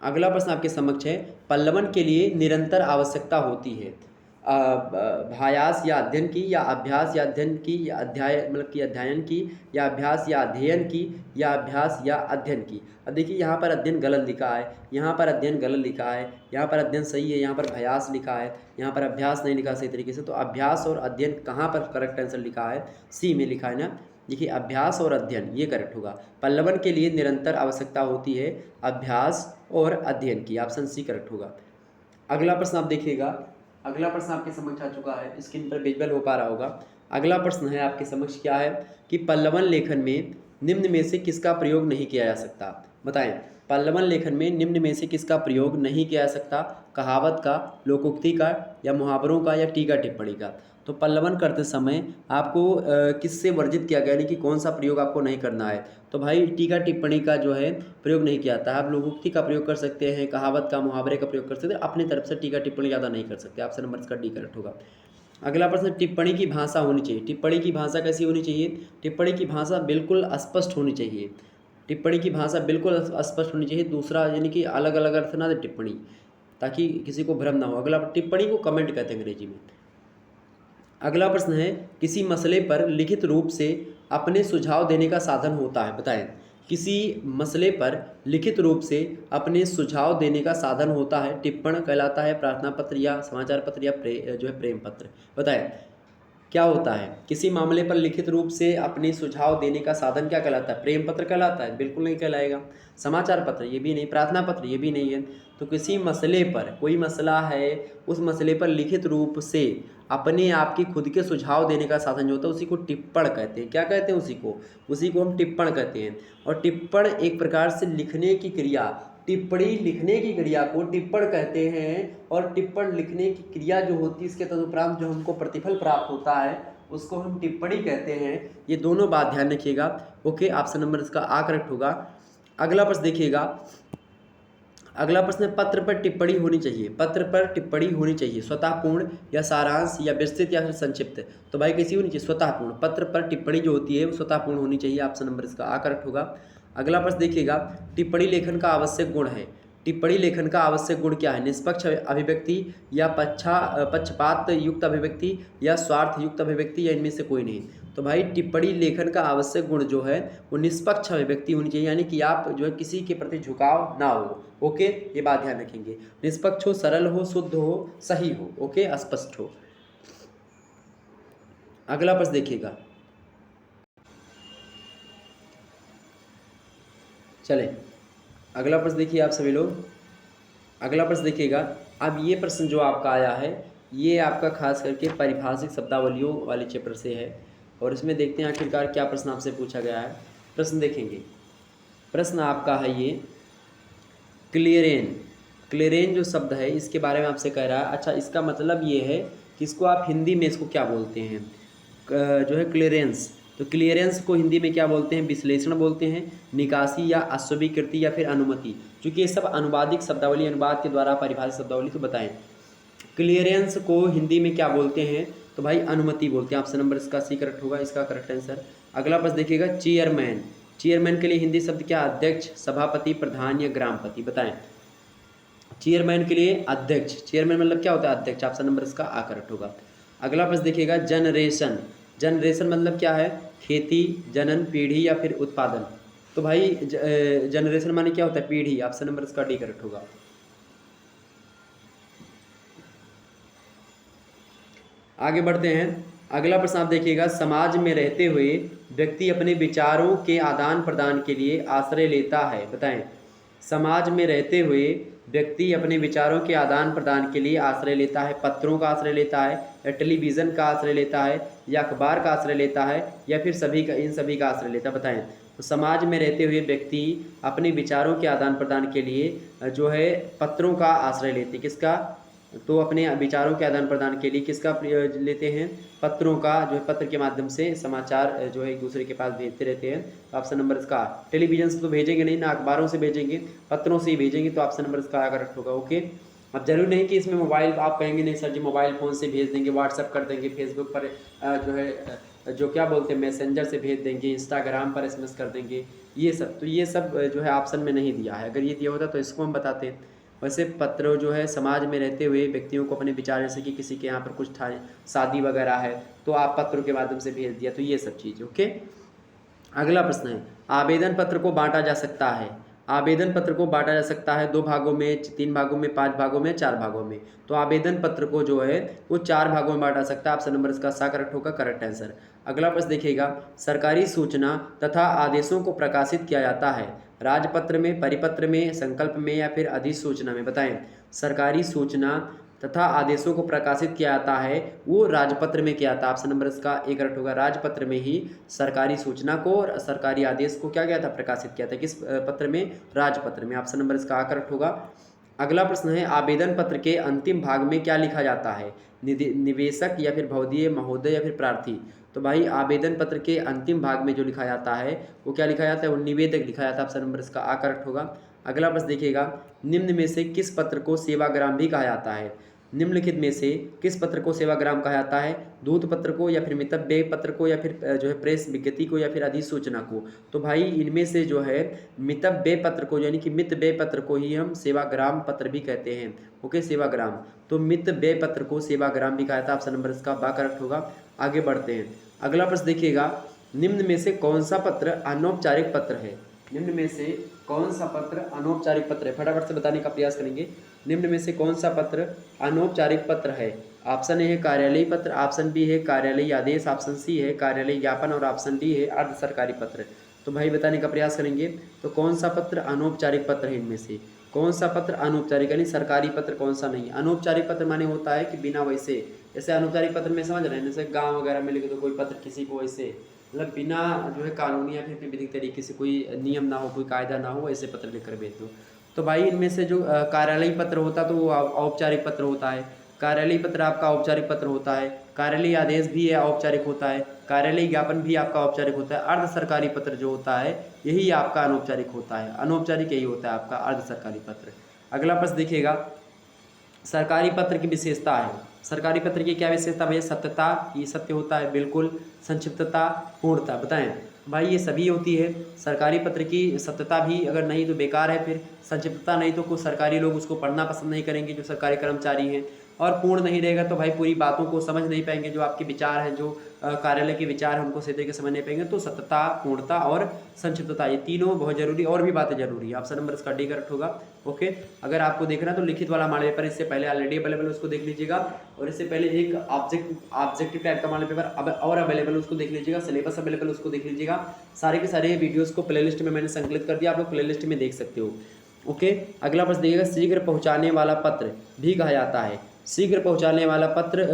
अगला प्रश्न आपके समक्ष है, पल्लवन के लिए निरंतर आवश्यकता होती है अभ्यास या अध्ययन की, या अभ्यास या अध्ययन की, या अध्याय मतलब कि अध्ययन की, या अभ्यास या अध्ययन की, या अभ्यास या अध्ययन की। अब देखिए यहाँ पर अध्ययन गलत लिखा है, यहाँ पर अध्ययन गलत लिखा है, यहाँ पर अध्ययन सही है, यहाँ पर अभ्यास लिखा है, यहाँ पर अभ्यास नहीं लिखा सही तरीके से। तो अभ्यास और अध्ययन कहाँ पर करेक्ट आंसर लिखा है, सी में लिखा है ना। देखिए अभ्यास और अध्ययन ये करेक्ट होगा। पल्लवन के लिए निरंतर आवश्यकता होती है अभ्यास और अध्ययन की, ऑप्शन सी करेक्ट होगा। अगला प्रश्न आप देखिएगा, अगला प्रश्न आपके समक्ष आ चुका है, स्क्रीन पर विजुअल हो पा रहा होगा। अगला प्रश्न है आपके समक्ष क्या है कि पल्लवन लेखन में निम्न में से किसका प्रयोग नहीं किया जा सकता? बताएं। पल्लवन लेखन में निम्न में से किसका प्रयोग नहीं किया जा सकता? कहावत का, लोकोक्ति का, या मुहावरों का, या टीका टिप्पणी का। तो पल्लवन करते समय आपको किससे वर्जित किया गया, यानी कि कौन सा प्रयोग आपको नहीं करना है? तो भाई टीका टिप्पणी का जो है प्रयोग नहीं किया जाता है। आप लोकोक्ति का प्रयोग कर सकते हैं, कहावत का, मुहावरे का प्रयोग कर सकते हैं, अपनी तरफ से टीका टिप्पणी ज़्यादा नहीं कर सकते। ऑप्शन नंबर इसका डी करेक्ट होगा। अगला प्रश्न, टिप्पणी की भाषा होनी चाहिए। टिप्पणी की भाषा कैसी होनी चाहिए? टिप्पणी की भाषा बिल्कुल स्पष्ट होनी चाहिए। टिप्पणी की भाषा बिल्कुल स्पष्ट होनी चाहिए। दूसरा यानी कि अलग अलग अर्थ ना दे टिप्पणी, ताकि किसी को भ्रम ना हो। अगला, टिप्पणी को कमेंट कहते हैं अंग्रेजी में। अगला प्रश्न है, किसी मसले पर लिखित रूप से अपने सुझाव देने का साधन होता है। बताएं। किसी मसले पर लिखित रूप से अपने सुझाव देने का साधन होता है। टिप्पण कहलाता है, प्रार्थना पत्र या समाचार पत्र, या जो है प्रेम पत्र। बताएं क्या होता है? किसी मामले पर लिखित रूप से अपने सुझाव देने का साधन क्या कहलाता है? प्रेम पत्र कहलाता है? बिल्कुल नहीं कहलाएगा। समाचार पत्र ये भी नहीं, प्रार्थना पत्र ये भी नहीं है। तो किसी मसले पर, कोई मसला है, उस मसले पर लिखित रूप से अपने आप की खुद के सुझाव देने का साधन जो होता है उसी को टिप्पण कहते हैं। क्या कहते हैं? उसी को हम टिप्पण कहते हैं। और टिप्पण एक प्रकार से लिखने की क्रिया, टिप्पणी लिखने की क्रिया को टिप्पण कहते हैं। और टिप्पण लिखने की क्रिया जो होती है, इसके तदुपरांत जो हमको प्रतिफल प्राप्त होता है उसको हम टिप्पणी कहते हैं। ये दोनों बात ध्यान रखिएगा। ओके, ऑप्शन नंबर इसका आ करेक्ट होगा। अगला प्रश्न देखिएगा। अगला प्रश्न है, पत्र पर टिप्पणी होनी चाहिए। पत्र पर टिप्पणी होनी चाहिए स्वतःपूर्ण, या सारांश, या विस्तृत, या फिर संक्षिप्त। तो भाई कैसी होनी चाहिए? स्वतःपूर्ण। पत्र पर टिप्पणी जो होती है वो स्वतःपूर्ण होनी चाहिए। ऑप्शन नंबर इसका आ करेक्ट होगा। अगला प्रश्न देखिएगा, टिप्पणी लेखन का आवश्यक गुण है। टिप्पणी लेखन का आवश्यक गुण क्या है? निष्पक्ष अभिव्यक्ति, या पक्षपात युक्त अभिव्यक्ति, या स्वार्थ युक्त अभिव्यक्ति, या इनमें से कोई नहीं। तो भाई टिप्पणी लेखन का आवश्यक गुण जो है वो निष्पक्ष अभिव्यक्ति होनी चाहिए, यानी कि आप जो है किसी के प्रति झुकाव ना हो। ओके, ये बात ध्यान रखेंगे। निष्पक्ष हो, सरल हो, शुद्ध हो, सही हो, ओके, स्पष्ट हो। अगला प्रश्न देखिएगा। चले अगला प्रश्न देखिए आप सभी लोग। अगला प्रश्न देखिएगा। अब ये प्रश्न जो आपका आया है ये आपका खास करके पारिभाषिक शब्दावलियों वाले चैप्टर से है, और इसमें देखते हैं आखिरकार क्या प्रश्न आपसे पूछा गया है। प्रश्न देखेंगे। प्रश्न आपका है ये, क्लियरेन। क्लियरेन जो शब्द है इसके बारे में आपसे कह रहा है। अच्छा, इसका मतलब ये है कि इसको आप हिंदी में इसको क्या बोलते हैं, जो है क्लियरेंस। तो क्लियरेंस को हिंदी में क्या बोलते हैं? विश्लेषण बोलते हैं, निकासी, या अस्वीकृति, या फिर अनुमति। क्योंकि ये सब अनुवादिक शब्दावली, अनुवाद के द्वारा परिभाषित शब्दावली। तो बताएं क्लियरेंस को हिंदी में क्या बोलते हैं? तो भाई अनुमति बोलते हैं। ऑप्शन नंबर इसका सी करेक्ट होगा, इसका करेक्ट आंसर। अगला प्रश्न देखिएगा, चेयरमैन। चेयरमैन के लिए हिंदी शब्द क्या? अध्यक्ष, सभापति, प्रधान, या ग्रामपति। बताएं चेयरमैन के लिए अध्यक्ष। चेयरमैन मतलब क्या होता है? अध्यक्ष। ऑप्शन नंबर इसका आ करेक्ट होगा। अगला प्रश्न देखिएगा, जनरेशन। जनरेशन मतलब क्या है? खेती, जनन, पीढ़ी, या फिर उत्पादन। तो भाई जनरेशन माने क्या होता है? पीढ़ी। ऑप्शन नंबर इसका डी करेक्ट होगा। आगे बढ़ते हैं। अगला प्रश्न आप देखिएगा, समाज में रहते हुए व्यक्ति अपने विचारों के आदान प्रदान के लिए आश्रय लेता है। बताएं समाज में रहते हुए व्यक्ति अपने विचारों के आदान प्रदान के लिए आश्रय लेता है। पत्रों का आश्रय लेता है, या टेलीविज़न का आश्रय लेता है, या अखबार का आश्रय लेता है, या फिर सभी का, इन सभी का आश्रय लेता है। बताएं तो समाज में रहते हुए व्यक्ति अपने विचारों के आदान प्रदान के लिए जो है पत्रों का आश्रय लेते हैं। किसका? तो अपने विचारों के आदान प्रदान के लिए किसका लेते हैं? पत्रों का, जो है पत्र के माध्यम से समाचार जो है एक दूसरे के पास भेजते रहते हैं। तो ऑप्शन नंबर इसका, टेलीविजन से तो भेजेंगे नहीं ना, अखबारों से भेजेंगे, पत्रों से ही भेजेंगे। तो ऑप्शन नंबर इसका करेक्ट होगा। ओके, अब जरूरी नहीं कि इसमें मोबाइल, आप कहेंगे नहीं सर जी मोबाइल फ़ोन से भेज देंगे, व्हाट्सअप कर देंगे, फेसबुक पर जो है जो क्या बोलते हैं मैसेंजर से भेज देंगे, इंस्टाग्राम पर SMS कर देंगे, ये सब। तो ये सब जो है ऑप्शन में नहीं दिया है। अगर ये दिया होता तो इसको हम बताते। वैसे पत्र जो है समाज में रहते हुए व्यक्तियों को अपने विचार, जैसे कि किसी के यहाँ पर कुछ था, शादी वगैरह है, तो आप पत्र के माध्यम से भेज दिया। तो ये सब चीज़। ओके, अगला प्रश्न है, आवेदन पत्र को बांटा जा सकता है। आवेदन पत्र को बांटा जा सकता है 2 भागों में, 3 भागों में, 5 भागों में, 4 भागों में। तो आवेदन पत्र को जो है वो 4 भागों में बांटा सकता है। ऑप्शन नंबर इसका सा करेक्ट होगा, करेक्ट आंसर। अगला प्रश्न देखिएगा, सरकारी सूचना तथा आदेशों को प्रकाशित किया जाता है राजपत्र में, परिपत्र में, संकल्प में, या फिर अधिसूचना में। बताएं सरकारी सूचना तथा आदेशों को प्रकाशित किया जाता है वो राजपत्र में किया जाता है। ऑप्शन नंबर इसका ए करेक्ट होगा। राजपत्र में ही सरकारी सूचना को और सरकारी आदेश को क्या किया था, प्रकाशित किया था। किस पत्र में, राजपत्र में। ऑप्शन नंबर इसका आ करेक्ट होगा। अगला प्रश्न है आवेदन पत्र के अंतिम भाग में क्या लिखा जाता है, निवेशक या फिर भवदीय महोदय या फिर प्रार्थी। तो भाई आवेदन पत्र के अंतिम भाग में जो लिखा जाता है वो क्या लिखा जाता है, वो निवेदक लिखा जाता है। ऑप्शन नंबर इसका आ करेक्ट होगा। अगला प्रश्न देखिएगा, निम्न में से किस पत्र को सेवाग्राम भी कहा जाता है। निम्नलिखित में से किस पत्र को सेवाग्राम कहा जाता है, दूत पत्र को या फिर मितव्यय पत्र को या फिर जो है प्रेस विज्ञप्ति को या फिर अधिसूचना को। तो भाई इनमें से जो है मितव्यय पत्र को यानी कि मितव्यय पत्र को ही हम सेवाग्राम पत्र भी कहते हैं। ओके, सेवाग्राम। तो मितव्यय पत्र को सेवाग्राम भी कहा जाता है। ऑप्शन नंबर इसका बा करेक्ट होगा। आगे बढ़ते हैं। अगला प्रश्न देखिएगा, निम्न में से कौन सा पत्र अनौपचारिक पत्र है। निम्न में से कौन सा पत्र अनौपचारिक पत्र है, फटाफट से बताने का प्रयास करेंगे। निम्न में से कौन सा पत्र अनौपचारिक पत्र है। ऑप्शन ए है कार्यालयीय पत्र, ऑप्शन बी है कार्यालयीय आदेश, ऑप्शन सी है कार्यालयीय ज्ञापन और ऑप्शन डी है अर्ध सरकारी पत्र। तो भाई बताने का प्रयास करेंगे तो कौन सा पत्र अनौपचारिक पत्र है, इनमें से कौन सा पत्र अनौपचारिक यानी सरकारी पत्र कौन सा नहीं। अनौपचारिक पत्र माने होता है कि बिना वैसे, जैसे अनौपचारिक पत्र में समझ रहे हैं, जैसे गाँव वगैरह में लिखे तो कोई पत्र किसी को वैसे मतलब बिना जो है कानूनी या फिर विधिक तरीके से कोई नियम ना हो, कोई कायदा ना हो, ऐसे पत्र लिखकर भेज दो। तो भाई इनमें से जो कार्यालयीय पत्र होता तो वो औपचारिक पत्र होता है। कार्यालयीय पत्र आपका औपचारिक पत्र होता है। कार्यालयीय आदेश भी है औपचारिक होता है। कार्यालयीय ज्ञापन भी आपका औपचारिक होता है। अर्ध सरकारी पत्र जो होता है यही आपका अनौपचारिक होता है। अनौपचारिक यही होता है आपका अर्ध सरकारी पत्र। अगला प्रश्न देखिएगा, सरकारी पत्र की विशेषता है। सरकारी पत्र की क्या विशेषता भैया, सत्यता, ये सत्य होता है बिल्कुल, संक्षिप्तता, पूर्णता। बताएं भाई ये सभी होती है। सरकारी पत्र की सत्यता भी अगर नहीं तो बेकार है, फिर संक्षिप्तता नहीं तो कुछ सरकारी लोग उसको पढ़ना पसंद नहीं करेंगे जो सरकारी कर्मचारी हैं, और पूर्ण नहीं रहेगा तो भाई पूरी बातों को समझ नहीं पाएंगे, जो आपके विचार हैं, जो कार्यालय के विचार हैं उनको सही तरीके से समझ नहीं पाएंगे। तो सत्यता, पूर्णता और संक्षिप्तता ये तीनों बहुत जरूरी, और भी बातें जरूरी है। ऑप्शन नंबर इसका डी करेक्ट होगा। ओके, अगर आपको देखना तो लिखित वाला मॉडल पेपर इससे पहले ऑलरेडी अवेलेबल है, उसको देख लीजिएगा। और इससे पहले एक ऑब्जेक्टिव टाइप का मॉडल पेपर अब और अवेलेबल, उसको देख लीजिएगा। सिलेबस अवेलेबल, उसको देख लीजिएगा। सारे के सारे वीडियोस को प्लेलिस्ट में मैंने संकलित कर दिया, आप लोग प्लेलिस्ट में देख सकते हो। ओके, अगला प्रश्न देखिएगा, शीघ्र पहुंचाने वाला पत्र भी कहा जाता है। शीघ्र पहुंचाने वाला पत्र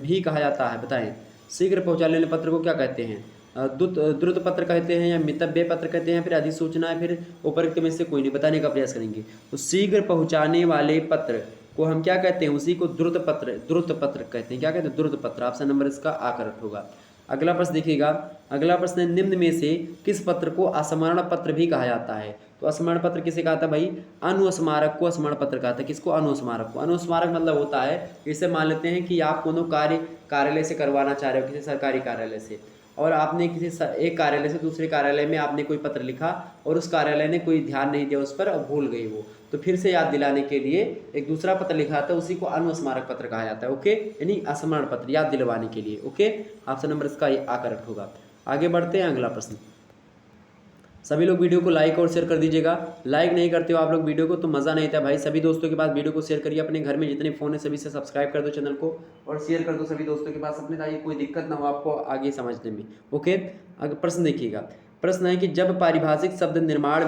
भी कहा जाता है। बताएं शीघ्र पहुंचाने वाले पत्र को क्या कहते हैं, द्रुत पत्र कहते हैं या मितव्यय पत्र कहते हैं, फिर अधिसूचना है, फिर उपरोक्त में से कोई नहीं। बताने का प्रयास करेंगे। तो शीघ्र पहुंचाने वाले पत्र को हम क्या कहते हैं, उसी को द्रुत पत्र कहते हैं। क्या कहते हैं, द्रुत पत्र। ऑप्शन नंबर इसका आ करेक्ट होगा। अगला प्रश्न देखिएगा, अगला प्रश्न है, निम्न में से किस पत्र को अस्मरण पत्र भी कहा जाता है। तो अस्मरण पत्र किसे कहा था भाई, अनुस्मारक को अस्मरण पत्र कहा था। किसको, अनुस्मारक को। अनुस्मारक मतलब होता है, जैसे मान लेते हैं कि आप कोनो कार्य कार्यालय से करवाना चाह रहे हो, किसी सरकारी कार्यालय से, और आपने किसी एक कार्यालय से दूसरे कार्यालय में आपने कोई पत्र लिखा और उस कार्यालय ने कोई ध्यान नहीं दिया उस पर और भूल गई वो, तो फिर से याद दिलाने के लिए एक दूसरा पत्र लिखा था, उसी को अनुस्मारक पत्र कहा जाता है। ओके, यानी स्मरण पत्र, याद दिलवाने के लिए। ओके, ऑप्शन नंबर इसका ये आ करेक्ट होगा। आगे बढ़ते हैं, अगला प्रश्न। सभी लोग वीडियो को लाइक और शेयर कर दीजिएगा। लाइक नहीं करते हो आप लोग वीडियो को तो मज़ा नहीं आता भाई। सभी दोस्तों के पास वीडियो को शेयर करिए, अपने घर में जितने फ़ोन है सभी से सब्सक्राइब कर दो चैनल को और शेयर कर दो सभी दोस्तों के पास अपने, ताकि कोई दिक्कत ना हो आपको आगे समझने में। ओके, अगर प्रश्न देखिएगा, प्रश्न है कि जब पारिभाषिक शब्द निर्माण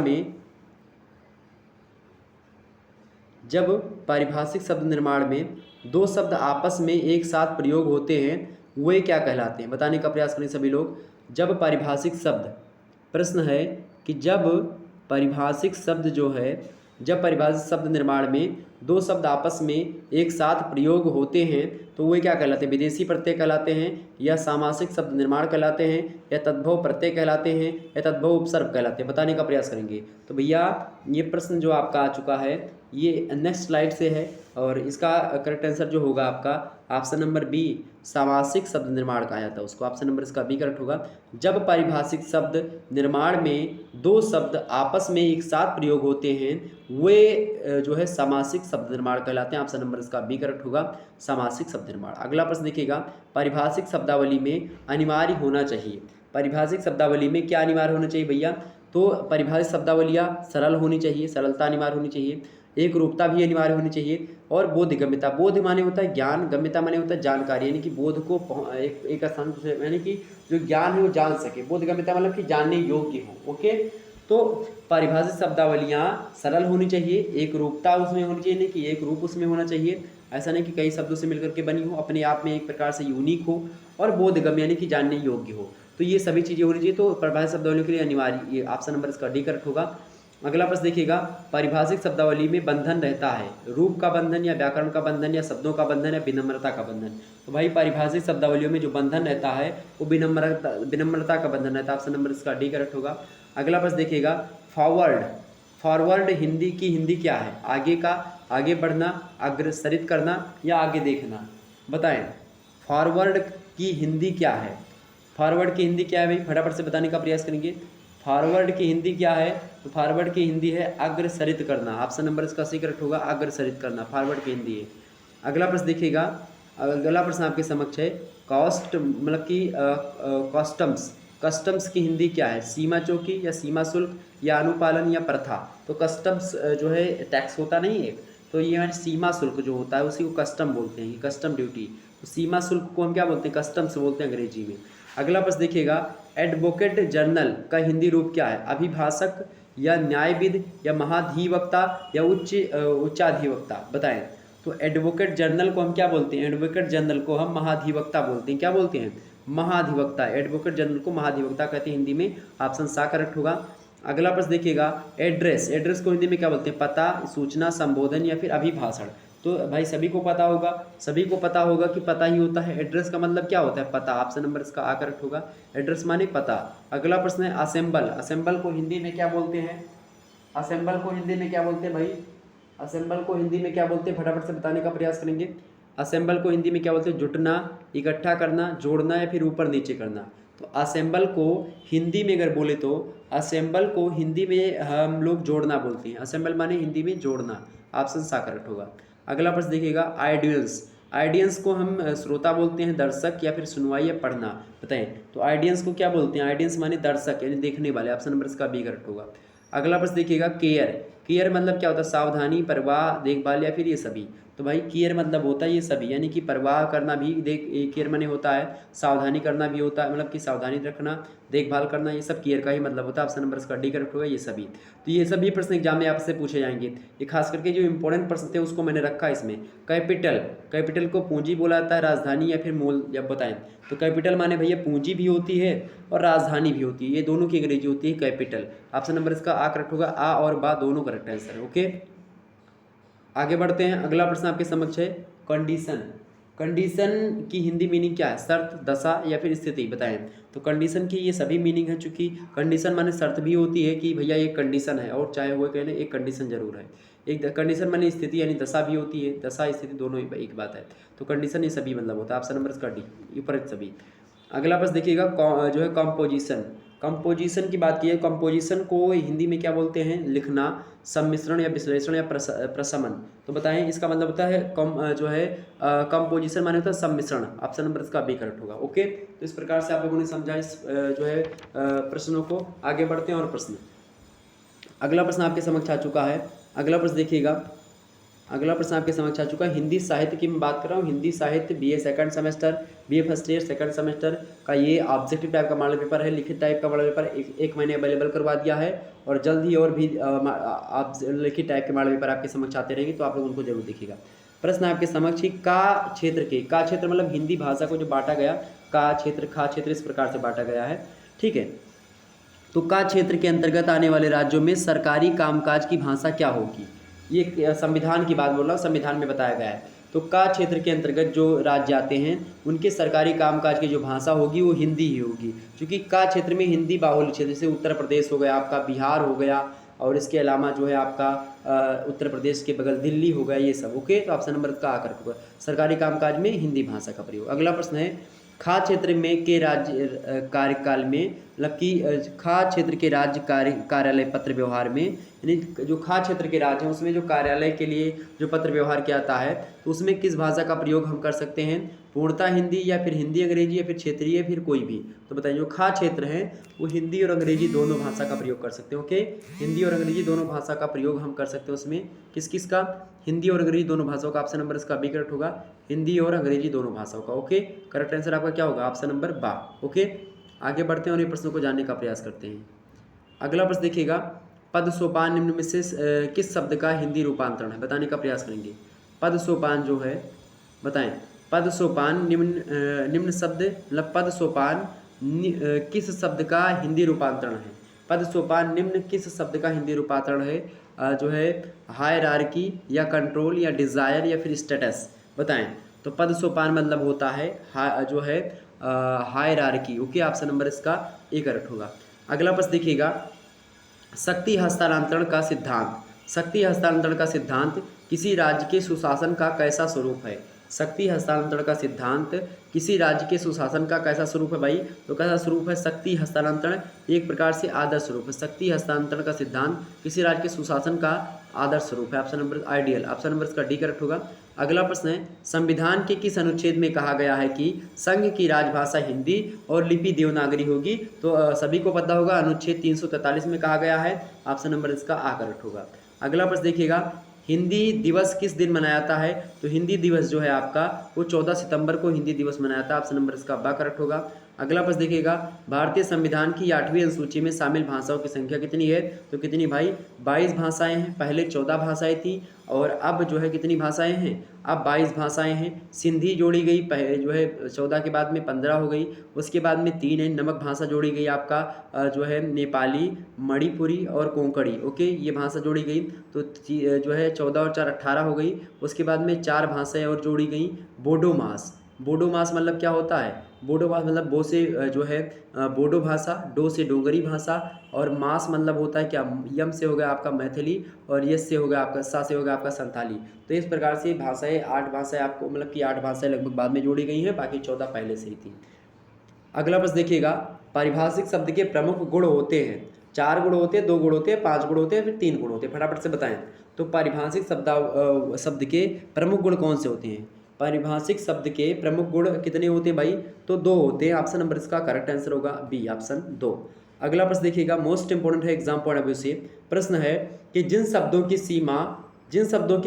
में दो शब्द आपस में एक साथ प्रयोग होते हैं वे क्या कहलाते हैं। बताने का प्रयास करें सभी लोग। जब पारिभाषिक शब्द, प्रश्न है कि जब पारिभाषिक शब्द निर्माण में दो शब्द आपस में एक साथ प्रयोग होते हैं तो वे क्या कहलाते हैं, विदेशी प्रत्यय कहलाते हैं, या सामासिक शब्द निर्माण कहलाते हैं, या तद्भव प्रत्यय कहलाते हैं, या तद्भव उपसर्ग कहलाते हैं। बताने का प्रयास करेंगे। तो भैया ये प्रश्न जो आपका आ चुका है ये नेक्स्ट स्लाइड से है, और इसका करेक्ट आंसर जो होगा आपका ऑप्शन नंबर बी, सामासिक शब्द निर्माण कहा जाता है उसको। ऑप्शन नंबर इसका बी करेक्ट होगा। जब पारिभाषिक शब्द निर्माण में दो शब्द आपस में एक साथ प्रयोग होते हैं वे जो है सामासिक शब्द निर्माण कहलाते हैं। ऑप्शन नंबर इसका बी करेक्ट होगा, सामासिक शब्द निर्माण। अगला प्रश्न देखिएगा, पारिभाषिक शब्दावली में अनिवार्य होना चाहिए। पारिभाषिक शब्दावली में क्या अनिवार्य होना चाहिए भैया, तो परिभाषित शब्दावलियाँ सरल होनी चाहिए, सरलता अनिवार्य होनी चाहिए, एक रूपता भी अनिवार्य होनी चाहिए, और बोधगम्यता। बोध माने होता है ज्ञान, गम्यता माने होता है जानकारी, यानी कि बोध को एक स्थान से, यानी कि जो ज्ञान है वो जान सके। बोधगम्यता मतलब कि जानने योग्य हो। ओके, तो परिभाषित शब्दावलियाँ सरल होनी चाहिए, एक रूपता उसमें होनी चाहिए, नहीं कि एक रूप उसमें होना चाहिए, ऐसा नहीं कि कई शब्दों से मिलकर के बनी हो, अपने आप में एक प्रकार से यूनिक हो और बोधगम्य यानी कि जानने योग्य हो। तो ये सभी चीज़ें होनी चाहिए। तो परिभाषित शब्दावली के लिए अनिवार्य, ये ऑप्शन नंबर इसका डी करेक्ट होगा। अगला प्रश्न देखिएगा, परिभाषित शब्दावली में बंधन रहता है, रूप का बंधन या व्याकरण का बंधन या शब्दों का बंधन या विनम्रता का बंधन। तो भाई परिभाषित शब्दावलियों में जो बंधन रहता है वो विनम्रता का बंधन रहता है। ऑप्शन नंबर इसका डी करेक्ट होगा। अगला प्रश्न देखिएगा, फॉरवर्ड, फॉरवर्ड हिंदी की हिंदी क्या है? आगे का, आगे बढ़ना, अग्रसरित करना या आगे देखना, बताएं। फॉरवर्ड की हिंदी क्या है? फॉरवर्ड की हिंदी क्या है भाई? फटाफट से बताने का प्रयास करेंगे। फॉरवर्ड की हिंदी क्या है? तो फॉरवर्ड की हिंदी है अग्रसरित करना। ऑप्शन नंबर इसका सही करेक्ट होगा, अग्रसरित करना फॉरवर्ड की हिंदी है। अगला प्रश्न देखिएगा, अगला प्रश्न आपके समक्ष है, कॉस्ट मतलब कि कस्टम्स, कस्टम्स की हिंदी क्या है? सीमा चौकी या सीमा शुल्क या अनुपालन या प्रथा। तो कस्टम्स जो है टैक्स होता नहीं है, तो ये हमारे सीमा शुल्क जो होता है उसी को कस्टम बोलते हैं, कस्टम ड्यूटी। तो सीमा शुल्क को हम क्या बोलते हैं? कस्टम्स बोलते हैं अंग्रेजी में। अगला प्रश्न देखिएगा, एडवोकेट जनरल का हिंदी रूप क्या है? अभिभाषक या न्यायविद या महाधिवक्ता या उच्चाधिवक्ता, बताएं। तो एडवोकेट जनरल को हम क्या बोलते हैं? एडवोकेट जनरल को हम महाधिवक्ता बोलते हैं। क्या बोलते हैं? महाधिवक्ता। एडवोकेट जनरल को महाधिवक्ता कहते हैं हिंदी में। ऑप्शन सा करेक्ट होगा। अगला प्रश्न देखिएगा, एड्रेस, एड्रेस को हिंदी में क्या बोलते हैं? पता, सूचना, संबोधन या फिर अभिभाषण। तो भाई सभी को पता होगा, सभी को पता होगा कि पता ही होता है। एड्रेस का मतलब क्या होता है? पता। ऑप्शन नंबर इसका आ करेक्ट होगा। एड्रेस माने पता। अगला प्रश्न है असेंबल, असेंबल को हिंदी में क्या बोलते हैं? असेंबल को हिंदी में क्या बोलते हैं भाई? असेंबल को हिंदी में क्या बोलते हैं? फटाफट से बताने का प्रयास करेंगे। असेंबल को हिंदी में क्या बोलते हैं? जुटना, इकट्ठा करना, जोड़ना या फिर ऊपर नीचे करना। तो असेंबल को हिंदी में अगर बोले तो असेंबल को हिंदी में हम लोग जोड़ना बोलते हैं। असेंबल माने हिंदी में जोड़ना। ऑप्शन सा करेक्ट होगा। अगला प्रश्न देखिएगा, आइडियंस, आइडियंस को हम श्रोता बोलते हैं, दर्शक या फिर सुनवाई या पढ़ना, बताएं। तो आइडियंस को क्या बोलते हैं? आइडियंस माने दर्शक यानी देखने वाले। ऑप्शन नंबर इसका बी करेक्ट होगा। अगला प्रश्न देखिएगा, केयर, केयर मतलब क्या होता है? सावधानी, परवाह, देखभाल या फिर ये सभी। तो भाई केयर मतलब होता है ये सभी, यानी कि परवाह करना भी देख केयर माने होता है, सावधानी करना भी होता है, मतलब कि सावधानी रखना, देखभाल करना, ये सब केयर का ही मतलब होता है। ऑप्शन नंबर इसका डी करेक्ट होगा, ये सभी। तो ये सभी प्रश्न एग्जाम में आपसे पूछे जाएंगे। ये खास करके जो इंपॉर्टेंट प्रश्न थे उसको मैंने रखा है इसमें। कैपिटल, कैपिटल को पूंजी बोला जाता है, राजधानी या फिर मूल, जब बताएं। तो कैपिटल माने भैया पूंजी भी होती है और राजधानी भी होती है, ये दोनों की अंग्रेजी होती है कैपिटल। ऑप्शन नंबर इसका आ करेक्ट होगा, आ और बा दोनों करेक्ट आंसर है। ओके, आगे बढ़ते हैं। अगला प्रश्न आपके समक्ष है, कंडीशन, कंडीशन की हिंदी मीनिंग क्या है? शर्त, दशा या फिर स्थिति, बताएं। तो कंडीशन की ये सभी मीनिंग है, चूंकि कंडीशन माने शर्त भी होती है कि भैया ये कंडीशन है, और चाहे वो कहने एक कंडीशन जरूर है। एक कंडीशन माने स्थिति यानी दशा भी होती है, दशा स्थिति दोनों एक बात है। तो कंडीशन ये सभी मतलब होता है। ऑप्शन नंबर इसका डी, ऊपर सभी। अगला प्रश्न देखिएगा, जो है कंपोजिशन, कंपोजिशन की बात की है। कंपोजिशन को हिंदी में क्या बोलते हैं? लिखना, सम्मिश्रण या विश्लेषण या प्रशमन। तो बताएं, इसका मतलब होता है जो है कंपोजिशन माने होता है सम्मिश्रण। ऑप्शन नंबर इसका बी करेक्ट होगा। ओके, तो इस प्रकार से आप लोगों ने समझा इस जो है प्रश्नों को। आगे बढ़ते हैं और प्रश्न, अगला प्रश्न आपके समक्ष आ चुका है। अगला प्रश्न देखिएगा, अगला प्रश्न आपके समक्ष आ चुका है, हिंदी साहित्य की मैं बात कर रहा हूँ। हिंदी साहित्य BA second semester, BA first year second semester का ये ऑब्जेक्टिव टाइप का मॉडल पेपर है। लिखित टाइप का मॉडल पेपर एक महीने अवेलेबल करवा दिया है, और जल्द ही और भी आप लिखित टाइप के मॉडल पेपर आपके समक्ष आते रहेंगे, तो आप लोग उनको जरूर देखिएगा। प्रश्न आपके समक्ष ही, का क्षेत्र के, का क्षेत्र मतलब हिंदी भाषा को जो बांटा गया, का क्षेत्र, खा क्षेत्र, इस प्रकार से बांटा गया है। ठीक है, तो का क्षेत्र के अंतर्गत आने वाले राज्यों में सरकारी कामकाज की भाषा क्या होगी? ये संविधान की बात बोल रहा हूँ, संविधान में बताया गया है। तो का क्षेत्र के अंतर्गत जो राज्य आते हैं उनके सरकारी कामकाज की जो भाषा होगी वो हिंदी ही होगी, क्योंकि का क्षेत्र में हिंदी बाहुल्य क्षेत्र, जैसे उत्तर प्रदेश हो गया आपका, बिहार हो गया, और इसके अलावा जो है आपका उत्तर प्रदेश के बगल दिल्ली हो गया, ये सब। ओके, तो ऑप्शन नंबर का आकर होगा, सरकारी कामकाज में हिंदी भाषा का प्रयोग। अगला प्रश्न है, खा क्षेत्र में के राज्य कार्यकाल में, मतलब कि खा क्षेत्र के राज्य कार्यालय पत्र व्यवहार में, यानी जो खा क्षेत्र के राज्य हैं उसमें जो कार्यालय के लिए जो पत्र व्यवहार किया जाता है, तो उसमें किस भाषा का प्रयोग हम कर सकते हैं? पूर्णतः हिंदी या फिर हिंदी अंग्रेजी या फिर क्षेत्रीय, फिर कोई भी। तो बताइए, जो खा क्षेत्र है वो हिंदी और अंग्रेजी दोनों भाषा का प्रयोग कर सकते हैं। ओके, हिंदी और अंग्रेजी दोनों भाषा का प्रयोग हम कर सकते हैं उसमें। किस किस का? हिंदी और अंग्रेजी दोनों भाषाओं का। ऑप्शन नंबर इसका बी करेक्ट होगा, हिंदी और अंग्रेजी दोनों भाषाओं का। ओके, करेक्ट आंसर आपका क्या होगा? ऑप्शन नंबर बा। ओके, आगे बढ़ते हैं और ये प्रश्नों को जानने का प्रयास करते हैं। अगला प्रश्न देखिएगा, पद सोपान निम्न में से किस शब्द का हिंदी रूपांतरण है? बताने का प्रयास करेंगे। पद सोपान जो है, बताएं पद सोपान निम्न शब्द मतलब पद सोपान किस शब्द का हिंदी रूपांतरण है? पद सोपान निम्न किस शब्द का हिंदी रूपांतरण है? जो है हायरार्की या कंट्रोल या डिज़ायर या फिर स्टेटस, बताएं। तो पद सोपान मतलब होता है जो है हायरार्की। ओके, ऑप्शन नंबर इसका ए करेक्ट होगा। अगला प्रश्न देखिएगा, शक्ति हस्तांतरण का सिद्धांत। शक्ति हस्तांतरण का सिद्धांत किसी राज्य के सुशासन का कैसा स्वरूप है? शक्ति हस्तांतरण का सिद्धांत किसी राज्य के सुशासन का कैसा स्वरूप है भाई? तो कैसा स्वरूप है? शक्ति हस्तांतरण एक प्रकार से आदर्श स्वरूप है। शक्ति हस्तांतरण का सिद्धांत किसी राज्य के सुशासन का आदर्श स्वरूप है। Option number ideal, option number इसका डी करेक्ट होगा। अगला प्रश्न है, संविधान के किस अनुच्छेद में कहा गया है कि संघ की राजभाषा हिंदी और लिपि देवनागरी होगी? तो सभी को पता होगा, अनुच्छेद 343 में कहा गया है। ऑप्शन नंबर इसका आ करेक्ट होगा। अगला प्रश्न देखिएगा, हिंदी दिवस किस दिन मनाया जाता है? तो हिंदी दिवस जो है आपका वो 14 सितंबर को हिंदी दिवस मनाया जाता है। ऑप्शन नंबर इसका बा करेक्ट होगा। अगला प्रश्न देखिएगा, भारतीय संविधान की 8वीं अनुसूची में शामिल भाषाओं की संख्या कितनी है? तो कितनी भाई? 22 भाषाएं हैं। पहले 14 भाषाएं थी और अब जो है कितनी भाषाएं हैं? अब 22 भाषाएं हैं। सिंधी जोड़ी गई, जो है 14 के बाद में 15 हो गई। उसके बाद में 3 है, नमक भाषा जोड़ी गई आपका जो है नेपाली, मणिपुरी और कोंकणी। ओके, ये भाषा जोड़ी गई तो जो है 14 और 4 18 हो गई। उसके बाद में 4 भाषाएं और जोड़ी गई। बोडो मास, बोडो मास मतलब क्या होता है? बोडो मास मतलब बो से जो है बोडो भाषा, डो से डोगरी भाषा और मास मतलब होता है क्या? यम से हो गया आपका मैथिली और यस से हो गया आपका, सा से हो गया आपका संथाली। तो इस प्रकार से भाषाएं 8 भाषाएं आपको मतलब कि 8 भाषाएं लगभग बाद में जोड़ी गई हैं, बाकी 14 पहले से ही थी। अगला प्रश्न देखिएगा, पारिभाषिक शब्द के प्रमुख गुण होते हैं। 4 गुण होते हैं, 2 गुण होते हैं, 5 गुण होते हैं, फिर 3 गुण होते हैं। फटाफट से बताएं। तो पारिभाषिक शब्द के प्रमुख गुण कौन से होते हैं? पारिभाषिक शब्द के प्रमुख गुण कितने होते हैं भाई? तो 2 होते हैं। ऑप्शन नंबर इसका करेक्ट आंसर होगा बी, ऑप्शन 2। अगला प्रश्न देखिएगा, मोस्ट इंपोर्टेंट है एग्जाम पॉइंट ऑफ व्यू से। प्रश्न है कि जिन शब्दों की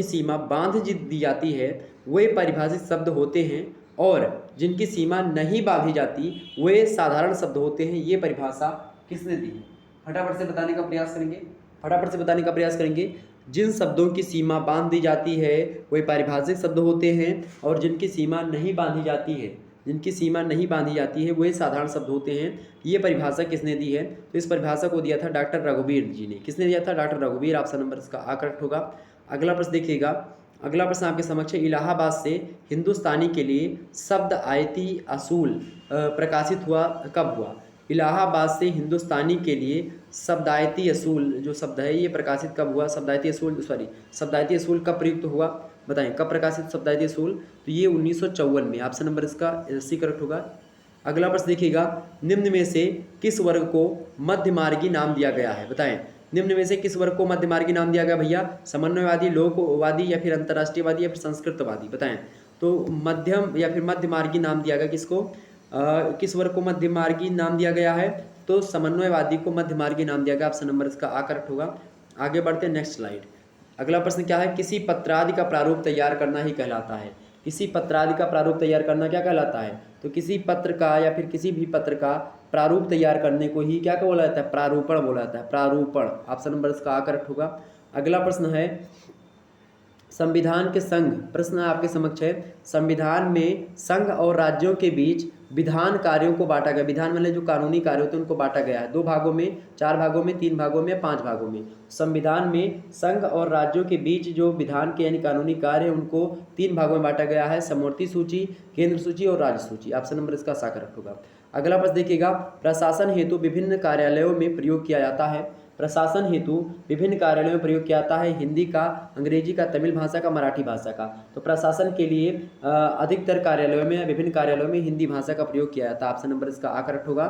सीमा बांध दी जाती है वे पारिभाषिक शब्द होते हैं और जिनकी सीमा नहीं बांधी जाती वे साधारण शब्द होते हैं। ये परिभाषा किसने दी है? फटाफट से बताने का प्रयास करेंगे, फटाफट से बताने का प्रयास करेंगे। जिन शब्दों की सीमा बांध दी जाती है वे पारिभाषिक शब्द होते हैं और जिनकी सीमा नहीं बांधी जाती है, जिनकी सीमा नहीं बांधी जाती है वे साधारण शब्द होते हैं। ये परिभाषा किसने दी है? तो इस परिभाषा को दिया था डॉक्टर रघुवीर जी ने। किसने दिया था? डॉक्टर रघुवीर। ऑप्शन नंबर इसका आ करेक्ट होगा। अगला प्रश्न देखिएगा, अगला प्रश्न आपके समक्ष है, इलाहाबाद से हिंदुस्तानी के लिए शब्द आयती असूल प्रकाशित हुआ कब हुआ? इलाहाबाद से हिंदुस्तानी के लिए शब्दायती असूल जो शब्द है ये प्रकाशित कब हुआ? शब्दायती असूल कब प्रयुक्त हुआ? बताएं कब प्रकाशित शब्दायती असूल? तो ये 1954 में। ऑप्शन नंबर इसका सी करेक्ट होगा। अगला प्रश्न देखिएगा, निम्न में से किस वर्ग को मध्यमार्गी नाम दिया गया है? बताएं निम्न में से किस वर्ग को मध्यमार्गी नाम दिया गया भैया? समन्वयवादी, लोकवादी या फिर अंतर्राष्ट्रीयवादी या फिर संस्कृतवादी? बताएं। तो मध्यम या फिर मध्यमार्गी नाम दिया गया किसको? किस वर्ग को मध्यमार्गी नाम दिया गया है? तो समन्वयवादी को मध्यमार्गी नाम दिया गया। ऑप्शन नंबर इसका आ करेक्ट होगा। आगे बढ़ते हैं, नेक्स्ट स्लाइड। अगला प्रश्न क्या है? किसी पत्रादि का प्रारूप तैयार करना ही कहलाता है। किसी पत्रादि का प्रारूप तैयार करना क्या कहलाता है? तो किसी पत्र का या फिर किसी भी पत्र का प्रारूप तैयार करने को ही क्या बोला जाता है? प्रारूपण बोला जाता है, प्रारूपण। ऑप्शन नंबर इसका आ करेक्ट होगा। अगला प्रश्न है, संविधान के संघ, प्रश्न आपके समक्ष है, संविधान में संघ और राज्यों के बीच विधान कार्यों को बांटा गया। विधान मतलब जो कानूनी कार्य होते हैं उनको बांटा गया है 2 भागों में, 4 भागों में, 3 भागों में, 5 भागों में। संविधान में संघ और राज्यों के बीच जो विधान के यानी कानूनी कार्य है उनको 3 भागों में बांटा गया है, समवर्ती सूची, केंद्र सूची और राज्य सूची। ऑप्शन नंबर इसका सा करेक्ट होगा। अगला प्रश्न देखिएगा, प्रशासन हेतु विभिन्न कार्यालयों में प्रयोग किया जाता है। प्रशासन हेतु विभिन्न कार्यालयों में प्रयोग किया जाता है हिंदी का, अंग्रेजी का, तमिल भाषा का, मराठी भाषा का। तो प्रशासन के लिए अधिकतर कार्यालयों में, विभिन्न कार्यालयों में हिंदी भाषा का प्रयोग किया जाता है। ऑप्शन नंबर इसका आ करेक्ट होगा।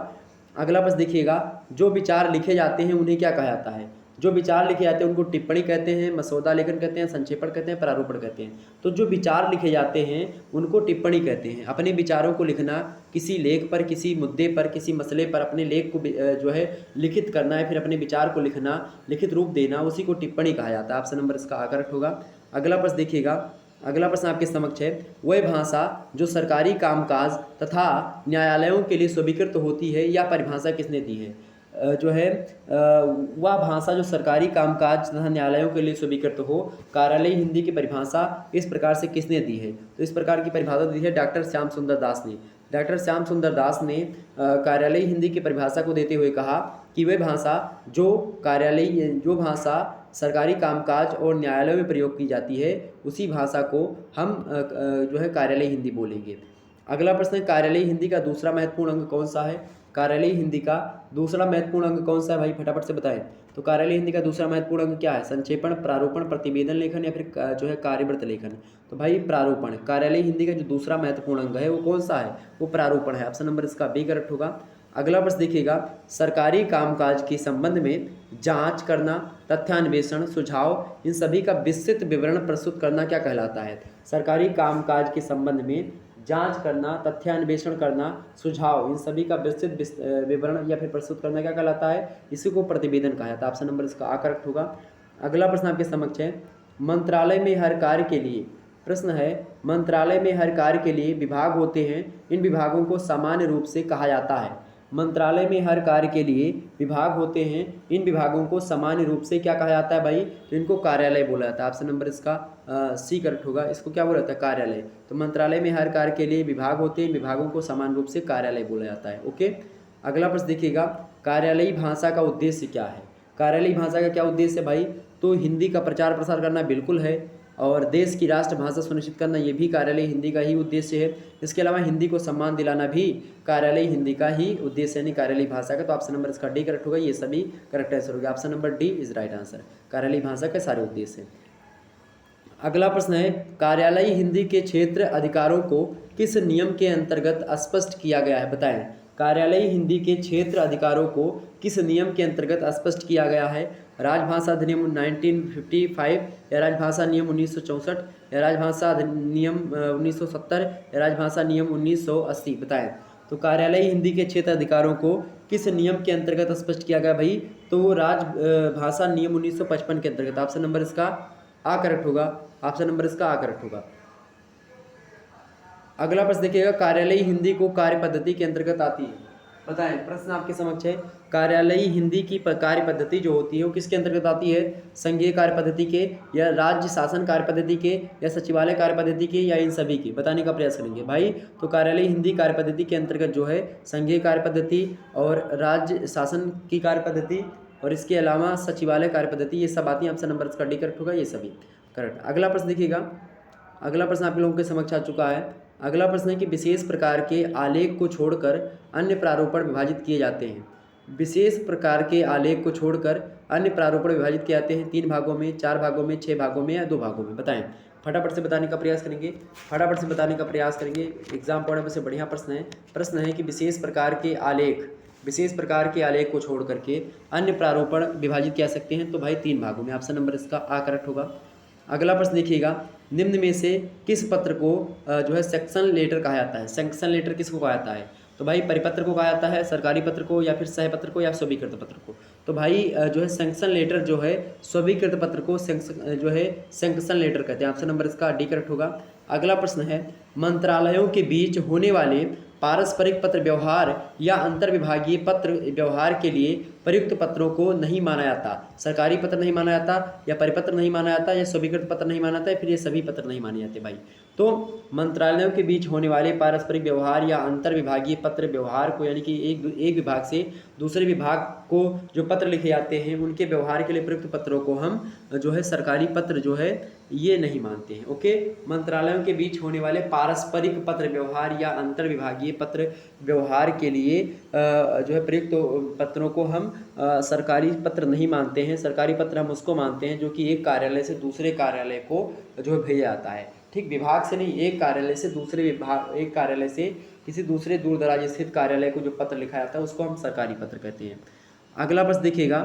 अगला प्रश्न देखिएगा, जो विचार लिखे जाते हैं उन्हें क्या कहा जाता है? जो विचार लिखे जाते हैं उनको टिप्पणी कहते हैं, मसौदा लेखन कहते हैं, संक्षेपण कहते हैं, प्रारूपण कहते हैं। तो जो विचार लिखे जाते हैं उनको टिप्पणी कहते हैं। अपने विचारों को लिखना, किसी लेख पर, किसी मुद्दे पर, किसी मसले पर अपने लेख को जो है लिखित करना है, फिर अपने विचार को लिखना, लिखित रूप देना, उसी को टिप्पणी कहा जाता है। ऑप्शन नंबर इसका करेक्ट होगा। अगला प्रश्न देखिएगा, अगला प्रश्न आपके समक्ष है, वह भाषा जो सरकारी कामकाज तथा न्यायालयों के लिए स्वीकृत होती है या परिभाषा किसने दी है? जो है वह भाषा जो सरकारी कामकाज तथा न्यायालयों के लिए स्वीकृत हो। कार्यालयी हिंदी की परिभाषा इस प्रकार से किसने दी है? तो इस प्रकार की परिभाषा दी है डॉक्टर श्याम सुंदर दास ने। डॉक्टर श्याम सुंदर दास ने कार्यालयी हिंदी की परिभाषा को देते हुए कहा कि वह भाषा जो भाषा सरकारी कामकाज और न्यायालयों में प्रयोग की जाती है, उसी भाषा को हम जो है कार्यालयी हिंदी बोलेंगे। अगला प्रश्न है, कार्यालयी हिंदी का दूसरा महत्वपूर्ण अंग कौन सा है? कार्यालयी हिंदी का दूसरा महत्वपूर्ण अंग कौन सा है भाई, फटाफट से बताएं। तो कार्यालयी हिंदी का दूसरा महत्वपूर्ण अंग क्या है? संक्षेपण, प्रारूपण, प्रतिवेदन लेखन या फिर जो है कार्यव्रत लेखन। तो भाई प्रारूपण। कार्यालयी हिंदी का जो दूसरा महत्वपूर्ण अंग है वो कौन सा है? वो प्रारूपण है। ऑप्शन नंबर इसका बी करेक्ट होगा। अगला प्रश्न देखिएगा, सरकारी कामकाज के संबंध में जांच करना, तथ्यान्वेषण, सुझाव, इन सभी का विस्तृत विवरण प्रस्तुत करना क्या कहलाता है? सरकारी कामकाज के संबंध में जांच करना, तथ्यान्वेषण करना, सुझाव, इन सभी का विस्तृत विवरण या फिर प्रस्तुत करना क्या कहलाता है? इसी को प्रतिवेदन कहा जाता है। ऑप्शन नंबर इसका आ करेक्ट होगा। अगला प्रश्न आपके समक्ष है, मंत्रालय में हर कार्य के लिए, प्रश्न है मंत्रालय में हर कार्य के लिए विभाग होते हैं, इन विभागों को सामान्य रूप से कहा जाता है। मंत्रालय में हर कार्य के लिए विभाग होते हैं, इन विभागों को सामान्य रूप से क्या कहा जाता है भाई? तो इनको कार्यालय बोला जाता है। ऑप्शन नंबर इसका सी करेक्ट होगा। इसको क्या बोला जाता है? कार्यालय। तो मंत्रालय में हर कार्य के लिए विभाग होते हैं, विभागों को सामान्य रूप से कार्यालय बोला जाता है। ओके, अगला प्रश्न देखिएगा, कार्यालयी भाषा का उद्देश्य क्या है? कार्यालयी भाषा का क्या उद्देश्य है भाई? तो हिंदी का प्रचार प्रसार करना बिल्कुल है, और देश की राष्ट्रभाषा सुनिश्चित करना ये भी कार्यालयी हिंदी का ही उद्देश्य है। इसके अलावा हिंदी को सम्मान दिलाना भी कार्यालयी हिंदी का ही उद्देश्य है, नहीं कार्यालयी भाषा का। तो ऑप्शन नंबर इसका डी करेक्ट होगा। ये सभी करेक्ट आंसर हो गया। Option number D is right answer. कार्यालयी भाषा के सारे उद्देश्य। अगला प्रश्न है, कार्यालयी हिंदी के क्षेत्र अधिकारों को किस नियम के अंतर्गत स्पष्ट किया गया है? बताएं। कार्यालयी हिंदी के क्षेत्र अधिकारों को किस नियम के अंतर्गत स्पष्ट किया गया है? राजभाषा अधिनियम 1955 या राजभाषा नियम 1964 या राजभाषा नियम 1970 या राजभाषा नियम 1980? बताएं। तो कार्यालयी हिंदी के क्षेत्र अधिकारों को किस नियम के अंतर्गत स्पष्ट किया गया भाई? तो वो राजभाषा नियम 1955 के अंतर्गत। ऑप्शन नंबर इसका आ करेक्ट होगा। ऑप्शन नंबर इसका आ करेक्ट होगा। अगला प्रश्न देखिएगा, कार्यालयी हिंदी को कार्य पद्धति के अंतर्गत आती है? बताएं। प्रश्न आपके समक्ष है, कार्यालयी हिंदी की कार्य पद्धति जो होती है वो किसके अंतर्गत आती है? संघीय कार्य पद्धति के, या राज्य शासन कार्य पद्धति के, या सचिवालय कार्य पद्धति के, या इन सभी के? बताने का प्रयास करेंगे भाई। तो कार्यालयी हिंदी कार्य पद्धति के अंतर्गत जो है संघीय कार्य पद्धति और राज्य शासन की कार्य पद्धति और इसके अलावा सचिवालय कार्य पद्धति, ये सब आती है। ऑप्शन नंबर इसका डी करेक्ट होगा। ये सभी करेक्ट। अगला प्रश्न देखिएगा, अगला प्रश्न आप लोगों के समक्ष आ चुका है। अगला प्रश्न है कि विशेष प्रकार के आलेख को छोड़कर अन्य प्रारूपण विभाजित किए जाते हैं। विशेष प्रकार के आलेख को छोड़कर अन्य प्रारूपण विभाजित किए जाते हैं 3 भागों में, 4 भागों में, 6 भागों में या 2 भागों में? बताएं। फटाफट से बताने का प्रयास करेंगे, फटाफट से बताने का प्रयास करेंगे। एग्जाम पढ़ने में से बढ़िया प्रश्न है। प्रश्न है कि विशेष प्रकार के आलेख को छोड़ करके अन्य प्रारूपण विभाजित किया सकते हैं। तो भाई 3 भागों में। ऑप्शन नंबर इसका आ करेक्ट होगा। अगला प्रश्न देखिएगा, निम्न में से किस पत्र को जो है सेक्शन लेटर कहा जाता है? सेक्शन लेटर किसको कहा जाता है? तो भाई परिपत्र को कहा जाता है, सरकारी पत्र को, या फिर सहपत्र को, या स्वीकृत पत्र को? तो भाई जो है सेक्शन लेटर जो है स्वीकृत पत्र को जो है सेक्शन लेटर कहते हैं। ऑप्शन नंबर इसका डी करेक्ट होगा। अगला प्रश्न है, मंत्रालयों के बीच होने वाले पारस्परिक पत्र व्यवहार या अंतर्विभागीय पत्र व्यवहार के लिए प्रयुक्त पत्रों को नहीं माना जाता। सरकारी पत्र नहीं माना जाता, या परिपत्र नहीं माना जाता, या स्वीकृत पत्र नहीं माना जाता, या फिर ये सभी पत्र नहीं माने जाते भाई। तो मंत्रालयों के बीच होने वाले पारस्परिक व्यवहार या अंतर्विभागीय पत्र व्यवहार को, यानी कि एक विभाग से दूसरे विभाग को जो पत्र लिखे जाते हैं उनके व्यवहार के लिए प्रयुक्त पत्रों को हम जो है सरकारी पत्र जो है ये नहीं मानते हैं। ओके, मंत्रालयों के बीच होने वाले पारस्परिक पत्र व्यवहार या अंतर्विभागीय पत्र व्यवहार के लिए जो है प्रयुक्त पत्रों को हम सरकारी पत्र नहीं मानते हैं। सरकारी पत्र हम उसको मानते हैं जो कि एक कार्यालय से दूसरे कार्यालय को जो है भेजा जाता है। ठीक, विभाग से नहीं, एक कार्यालय से दूसरे विभाग, एक कार्यालय से किसी दूसरे दूर दराज स्थित कार्यालय को जो पत्र लिखा जाता है उसको हम सरकारी पत्र कहते हैं। अगला प्रश्न देखिएगा,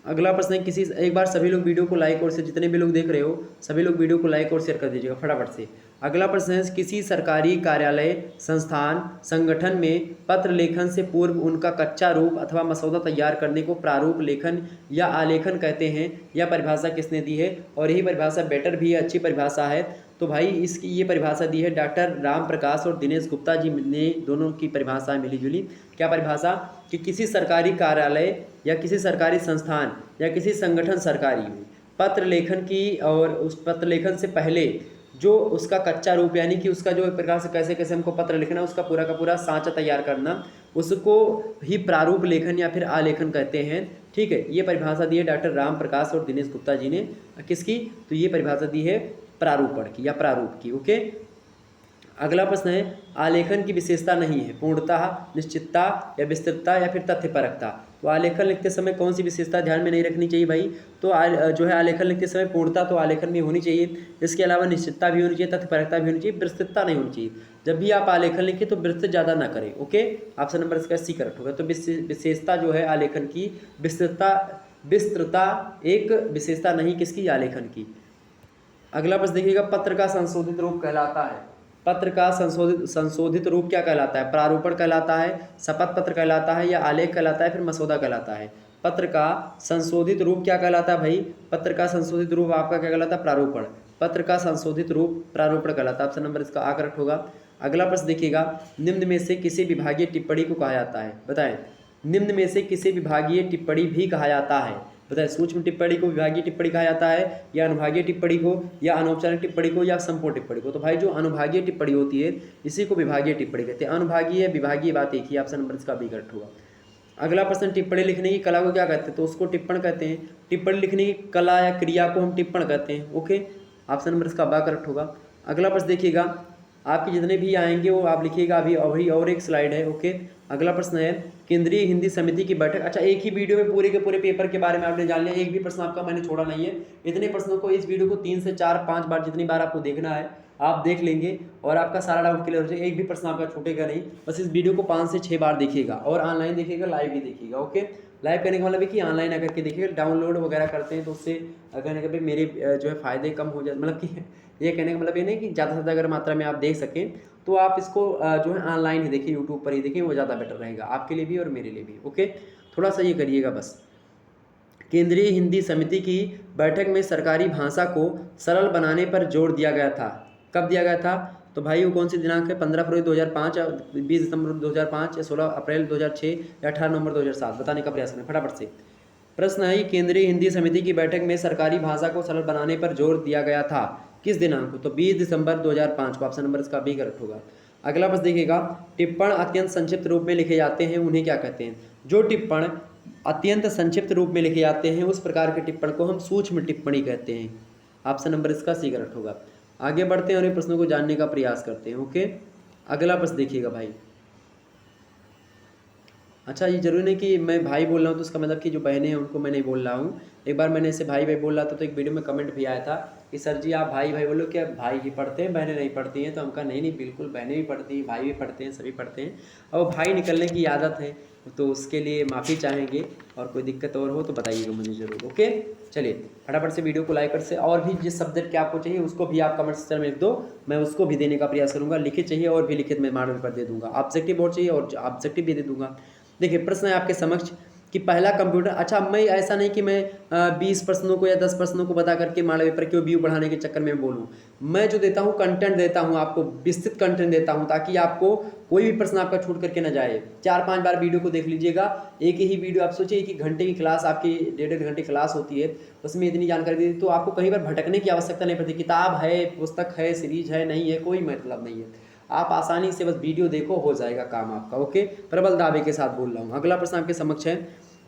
अगला प्रश्न है एक बार सभी लोग वीडियो को लाइक और शेयर, जितने भी लोग देख रहे हो सभी लोग वीडियो को लाइक और शेयर कर दीजिएगा फटाफट से। अगला प्रश्न है, किसी सरकारी कार्यालय, संस्थान, संगठन में पत्र लेखन से पूर्व उनका कच्चा रूप अथवा मसौदा तैयार करने को प्रारूप लेखन या आलेखन कहते हैं। यह परिभाषा किसने दी है? और यही परिभाषा बेटर भी है, अच्छी परिभाषा है। तो भाई इसकी ये परिभाषा दी है डॉक्टर राम प्रकाश और दिनेश गुप्ता जी ने, दोनों की परिभाषा मिली जुली। क्या परिभाषा? कि किसी सरकारी कार्यालय या किसी सरकारी संस्थान या किसी संगठन सरकारी में पत्र लेखन की और उस पत्र लेखन से पहले जो उसका कच्चा रूप यानी कि उसका जो एक प्रकार से कैसे कैसे हमको पत्र लिखना है उसका पूरा का पूरा सांचा तैयार करना, उसको ही प्रारूप लेखन या फिर आलेखन कहते हैं। ठीक है, ये परिभाषा दी है डॉक्टर राम प्रकाश और दिनेश गुप्ता जी ने। किसकी? तो ये परिभाषा दी है प्रारूपण की या प्रारूप की। ओके, अगला प्रश्न है आलेखन की विशेषता नहीं है पूर्णता, निश्चितता या विस्तृतता या फिर तथ्यपरकता। तो आलेखन लिखते समय कौन सी विशेषता ध्यान में नहीं रखनी चाहिए भाई? तो जो है आलेखन लिखते समय पूर्णता तो आलेखन में होनी चाहिए, इसके अलावा निश्चितता भी होनी चाहिए, तथ्यपरकता भी होनी चाहिए, विस्तृतता नहीं होनी चाहिए। जब भी आप आलेखन लिखें तो विस्तृत ज़्यादा ना करें। ओके, ऑप्शन नंबर इसका सी करेक्ट होगा। तो विशेषता जो है आलेखन की विस्तृतता एक विशेषता नहीं किसकी? आलेखन की। अगला प्रश्न देखिएगा, पत्र का संशोधित रूप कहलाता है। पत्र का संशोधित रूप क्या कहलाता है? प्रारूपण कहलाता है, शपथ पत्र कहलाता है, या आलेख कहलाता है, फिर मसौदा कहलाता है। पत्र का संशोधित रूप क्या कहलाता है भाई? पत्र का संशोधित रूप आपका क्या कहलाता है? प्रारूपण। पत्र का संशोधित रूप प्रारूपण कहलाता है। ऑप्शन नंबर इसका आ करेक्ट होगा। अगला प्रश्न देखिएगा, निम्न में से किसी विभागीय टिप्पणी को कहा जाता है? बताएं, निम्न में से किसी विभागीय टिप्पणी भी कहा जाता है? बताएं, सूक्ष्म टिप्पणी को विभागीय टिप्पणी कहा जाता है, या अनुभागीय टिप्पणी को, या अनौपचारिक टिप्पणी को, या संपूर्ण टिप्पणी को? तो भाई जो अनुभागीय टिप्पणी होती है इसी को विभागीय टिप्पणी कहते हैं। अनुभागीय विभागीय बात एक ही। ऑप्शन नंबर इसका बी करेक्ट होगा। अगला प्रश्न, टिप्पणी लिखने की कला को क्या कहते हैं? तो उसको टिप्पण कहते हैं। टिप्पणी लिखने की कला या क्रिया को हम टिप्पण कहते हैं। ओके, ऑप्शन नंबर इसका बा करेक्ट होगा। अगला प्रश्न देखिएगा, आपके जितने भी आएंगे वो आप लिखिएगा, अभी और एक स्लाइड है। ओके, अगला प्रश्न है केंद्रीय हिंदी समिति की बैठक। अच्छा, एक ही वीडियो में पूरे के पूरे पेपर के बारे में आपने जान लिया, एक भी प्रश्न आपका मैंने छोड़ा नहीं है। इतने प्रश्नों को इस वीडियो को 3 से 4 5 बार जितनी बार आपको देखना है आप देख लेंगे और आपका सारा डाउट क्लियर हो जाएगा। एक भी प्रश्न आपका छूटेगा नहीं। बस इस वीडियो को 5 से 6 बार देखिएगा और ऑनलाइन देखिएगा, लाइव भी देखिएगा। ओके, लाइव करने का मतलब है कि ऑनलाइन आकर के देखिएगा, डाउनलोड वगैरह करते हैं तो उससे कहने का भाई मेरे जो है फ़ायदे कम हो जाए, मतलब कि ये कहने का मतलब ये नहीं कि ज़्यादा से ज़्यादा अगर मात्रा में आप देख सकें तो आप इसको जो है ऑनलाइन ही देखिए, यूट्यूब पर ही देखिए, वो ज़्यादा बेटर रहेगा आपके लिए भी और मेरे लिए भी। ओके, थोड़ा सा ये करिएगा बस। केंद्रीय हिंदी समिति की बैठक में सरकारी भाषा को सरल बनाने पर जोर दिया गया था। कब दिया गया था? तो भाई वो कौन सी दिनांक है? 15 फरवरी 2005, 20 दिसंबर 2005, या 16 अप्रैल 2006, या 18 नवंबर 2007? बताने का प्रयास करें फटाफट से। प्रश्न है केंद्रीय हिंदी समिति की बैठक में सरकारी भाषा को सरल बनाने पर जोर दिया गया था किस दिनांक को? तो 20 दिसंबर 2005 को। ऑप्शन नंबर इसका बी करेक्ट होगा। अगला प्रश्न देखिएगा, टिप्पण अत्यंत संक्षिप्त रूप में लिखे जाते हैं उन्हें क्या कहते हैं? जो टिप्पण अत्यंत संक्षिप्त रूप में लिखे जाते हैं उस प्रकार के टिप्पण को हम सूक्ष्म टिप्पणी कहते हैं। ऑप्शन नंबर इसका सी करेक्ट होगा। आगे बढ़ते हैं और इन प्रश्नों को जानने का प्रयास करते हैं। ओके, अगला प्रश्न देखिएगा भाई। अच्छा, ये जरूरी नहीं कि मैं भाई बोल रहा हूँ तो उसका मतलब कि जो बहनें हैं उनको मैं नहीं बोल रहा हूँ। एक बार मैंने ऐसे भाई भाई बोल रहा था तो एक वीडियो में कमेंट भी आया था कि सर जी आप भाई भाई बोलो, क्या भाई ही पढ़ते हैं बहनें नहीं पढ़ती हैं? तो हम कहा नहीं नहीं, बिल्कुल बहनें भी पढ़ती हैं, भाई भी पढ़ते हैं, सभी पढ़ते हैं। और भाई निकलने की आदत है तो उसके लिए माफ़ी चाहेंगे, और कोई दिक्कत और हो तो बताइएगा मुझे ज़रूर। ओके, चलिए फटाफट से वीडियो को लाइक कर से, और भी जिस सब्जेक्ट के आपको चाहिए उसको भी आप कमेंट सेक्शन में लिख दो, मैं उसको भी देने का प्रयास करूँगा। लिखित चाहिए और भी लिखित में मॉडल पेपर दे दूँगा। ऑब्जेक्टिव बोर्ड चाहिए और ऑब्जेक्टिव भी दे दूँगा। देखिए प्रश्न है आपके समक्ष कि पहला कंप्यूटर। अच्छा, मैं ऐसा नहीं कि मैं 20 प्रश्नों को या 10 प्रश्नों को बता करके मॉडल पेपर के व्यू बढ़ाने के चक्कर में बोलूं। मैं जो देता हूं कंटेंट देता हूं, आपको विस्तृत कंटेंट देता हूं ताकि आपको कोई भी प्रश्न आपका छूट करके ना जाए। 4-5 बार वीडियो को देख लीजिएगा। एक ही वीडियो आप सोचिए कि घंटे की क्लास आपकी 1.5 घंटे क्लास होती है, उसमें इतनी जानकारी दी तो आपको कहीं पर भटकने की आवश्यकता नहीं पड़ती। किताब है, पुस्तक है, सीरीज है, नहीं है, कोई मतलब नहीं है। आप आसानी से बस वीडियो देखो, हो जाएगा काम आपका। ओके, प्रबल दावे के साथ बोल रहा हूँ। अगला प्रश्न आपके समक्ष है,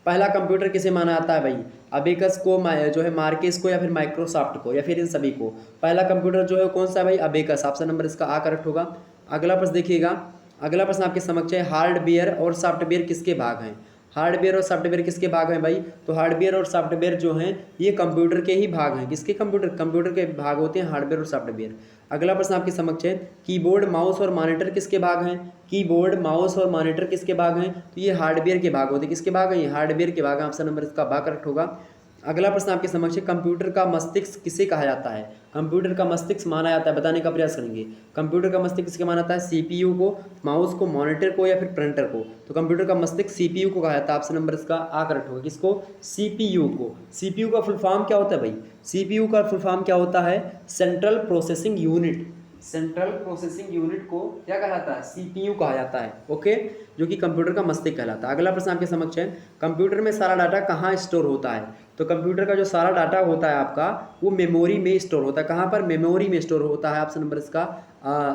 पहला कंप्यूटर किसे माना जाता है भाई? अबेकस को, जो है मार्केस को, या फिर माइक्रोसॉफ्ट को, या फिर इन सभी को? पहला कंप्यूटर जो है कौन सा है भाई? अबेकस। ऑप्शन नंबर इसका आ करेक्ट होगा। अगला प्रश्न देखिएगा, अगला प्रश्न आपके समक्ष है, हार्डवेयर और सॉफ्टवेयर किसके भाग हैं? हार्डवेयर और सॉफ्टवेयर किसके भाग हैं भाई? तो हार्डवेयर और सॉफ्टवेयर जो हैं ये कंप्यूटर के ही भाग हैं। किसके? कंप्यूटर के भाग होते हैं हार्डवेयर और सॉफ्टवेयर। अगला प्रश्न आपके समक्ष है, कीबोर्ड, माउस और मॉनिटर किसके भाग हैं? कीबोर्ड, माउस और मॉनिटर किसके भाग हैं? तो ये हार्डवेयर के भाग होते हैं। किसके भाग हैं? ये हार्डवेयर के भाग हैं। ऑप्शन नंबर इसका भाग करेक्ट होगा। अगला प्रश्न आपके समक्ष है, कंप्यूटर का मस्तिष्क किसे कहा जाता है? कंप्यूटर का मस्तिष्क माना जाता है, बताने का प्रयास करेंगे। कंप्यूटर का मस्तिष्क किसके माना जाता है? सीपीयू को, माउस को, मॉनिटर को, या फिर प्रिंटर को? तो कंप्यूटर का मस्तिष्क सीपीयू को कहा जाता है। ऑप्शन नंबर इसका आ करेक्ट होगा। किसको? सीपीयू को। सीपीयू का फुल फॉर्म क्या होता है भाई? सीपीयू का फुल फॉर्म क्या होता है? Central processing unit. Central processing unit को क्या कहा जाता है, CPU कहा जाता है। ओके, जो कि कंप्यूटर का मस्तिष्क कहलाता है। अगला प्रश्न आपके समक्ष है, कंप्यूटर में सारा डाटा कहाँ स्टोर होता है? तो कंप्यूटर का जो सारा डाटा होता है आपका, वो मेमोरी में स्टोर होता है। कहाँ पर? मेमोरी में स्टोर होता है। ऑप्शन नंबर इसका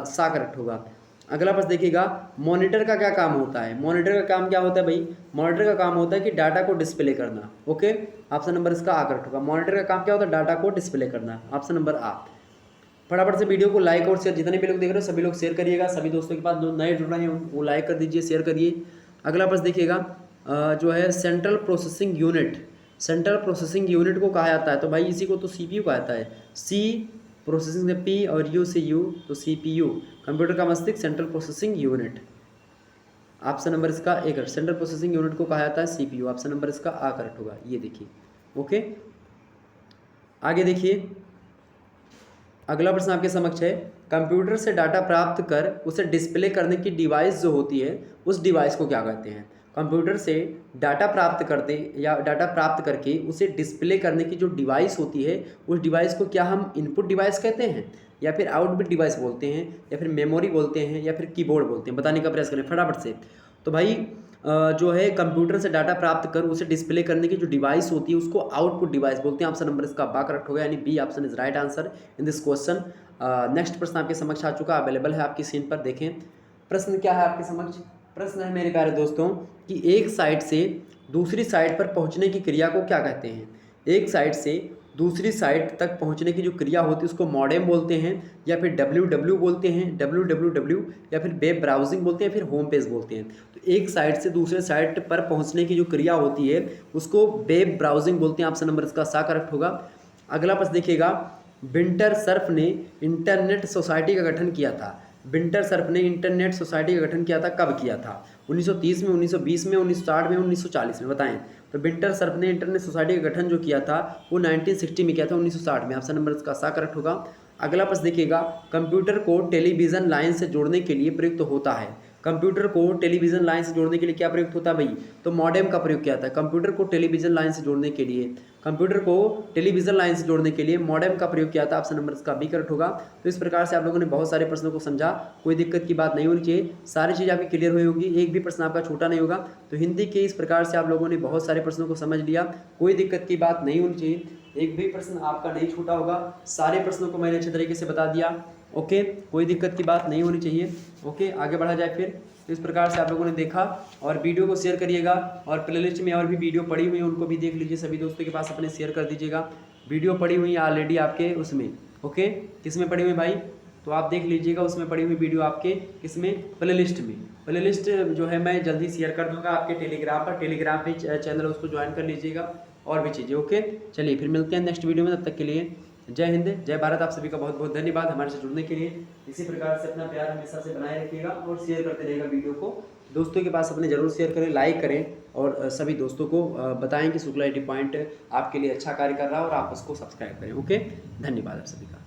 सा करेक्ट होगा। अगला प्रश्न देखिएगा, मॉनिटर का क्या काम होता है? मॉनिटर का काम क्या होता है भाई? मॉनिटर का काम होता है कि डाटा को डिस्प्ले करना। ओके, ऑप्शन नंबर इसका आ करेक्ट होगा। मॉनिटर का काम क्या होता है? डाटा को डिस्प्ले करना। ऑप्शन नंबर आ। फटाफट से वीडियो को लाइक और शेयर, जितने भी लोग देख रहे हो सभी लोग शेयर करिएगा। सभी दोस्तों के पास जो नए जुड़ रहे हैं वो लाइक कर दीजिए, शेयर करिए। अगला प्रश्न देखिएगा, जो है central processing unit, central processing unit को कहा जाता है? तो भाई इसी को तो CPU कहा जाता है। सी प्रोसेसिंग से P और U से U, तो CPU कंप्यूटर का मस्तिष्क, central processing unit. Option number इसका A correct. Central processing unit को कहा जाता है CPU। ऑप्शन नंबर इसका आ करेक्ट होगा। ये देखिए। ओके, आगे देखिए, अगला प्रश्न आपके समक्ष है, कंप्यूटर से डाटा प्राप्त कर उसे डिस्प्ले करने की डिवाइस जो होती है, उस डिवाइस को क्या कहते हैं? कंप्यूटर से डाटा प्राप्त करते या डाटा प्राप्त करके उसे डिस्प्ले करने की जो डिवाइस होती है, उस डिवाइस को क्या हम इनपुट डिवाइस कहते हैं, या फिर आउटपुट डिवाइस बोलते हैं, या फिर मेमोरी बोलते हैं, या फिर कीबोर्ड बोलते हैं? बताने का प्रयास करें फटाफट से। तो भाई जो है कंप्यूटर से डाटा प्राप्त कर उसे डिस्प्ले करने की जो डिवाइस होती है उसको आउटपुट डिवाइस बोलते हैं। ऑप्शन नंबर इसका बा करेक्ट होगा, यानी B option is right answer in this question. Next प्रश्न आपके समक्ष आ चुका, अवेलेबल है आपकी स्क्रीन पर, देखें। प्रश्न क्या है आपके समक्ष? प्रश्न है मेरे प्यारे दोस्तों कि एक साइट से दूसरी साइट पर पहुंचने की क्रिया को क्या कहते हैं? एक साइट से दूसरी साइट तक पहुंचने की जो क्रिया होती है उसको मॉडेम बोलते हैं, या फिर www बोलते हैं, www, या फिर वेब ब्राउजिंग बोलते हैं, फिर होम पेज बोलते हैं। तो एक साइट से दूसरे साइट पर पहुंचने की जो क्रिया होती है उसको वेब ब्राउजिंग बोलते हैं। ऑप्शन नंबर इसका सा करेक्ट होगा। अगला प्रश्न देखिएगा, विंटर सर्फ ने इंटरनेट सोसाइटी का गठन किया था। विंटर सर्फ ने इंटरनेट सोसाइटी का गठन किया था, कब किया था? 1930 में, 1920 में, 1960 में, 1940 में? बताएं। तो विंटर सर्फ ने इंटरनेट सोसाइटी का गठन जो किया था वो 1960 में किया था, 1960 में। ऑप्शन नंबर इसका सा करेक्ट होगा। अगला प्रश्न देखिएगा, कंप्यूटर को टेलीविज़न लाइन से जोड़ने के लिए प्रयुक्त होता है। कंप्यूटर को टेलीविज़न लाइन से जोड़ने के लिए क्या प्रयुक्त होता है भाई? तो मॉडेम का प्रयोग किया था। कंप्यूटर को टेलीविज़न लाइन से जोड़ने के लिए, कंप्यूटर को टेलीविज़न लाइन से जोड़ने के लिए मॉडेम का प्रयोग किया था। ऑप्शन नंबर इसका बी करेक्ट होगा। तो इस प्रकार से आप लोगों ने बहुत सारे प्रश्नों को समझा, कोई दिक्कत की बात नहीं होनी चाहिए, सारी चीज़ आपकी क्लियर हुई होगी, एक भी प्रश्न आपका छोटा नहीं होगा। तो हिंदी के इस प्रकार से आप लोगों ने बहुत सारे प्रश्नों को समझ लिया, कोई दिक्कत की बात नहीं होनी चाहिए, एक भी प्रश्न आपका नहीं छूटा होगा, सारे प्रश्नों को मैंने अच्छे तरीके से बता दिया। ओके, कोई दिक्कत की बात नहीं होनी चाहिए। ओके, आगे बढ़ा जाए फिर। तो इस प्रकार से आप लोगों ने देखा, और वीडियो को शेयर करिएगा, और प्लेलिस्ट में और भी वीडियो पड़ी हुई है उनको भी देख लीजिए, सभी दोस्तों के पास अपने शेयर कर दीजिएगा। वीडियो पड़ी हुई है ऑलरेडी आपके उसमें। ओके, किसमें पड़ी हुई भाई? तो आप देख लीजिएगा, उसमें पड़ी हुई वीडियो आपके किसमें? प्लेलिस्ट में। प्लेलिस्ट जो है मैं जल्दी शेयर कर दूंगा आपके टेलीग्राम पर, टेलीग्राम पे चैनल उसको ज्वाइन कर लीजिएगा, और भी चीज़ें। ओके, चलिए फिर मिलते हैं नेक्स्ट वीडियो में, तब तक के लिए जय हिंद, जय भारत। आप सभी का बहुत बहुत धन्यवाद हमारे से जुड़ने के लिए। इसी प्रकार से अपना प्यार हमेशा से बनाए रखिएगा, और शेयर करते रहिएगा वीडियो को, दोस्तों के पास अपने जरूर शेयर करें, लाइक करें, और सभी दोस्तों को बताएं कि शुक्ला IT पॉइंट आपके लिए अच्छा कार्य कर रहा है, और आप उसको सब्सक्राइब करें। ओके, धन्यवाद आप सभी का।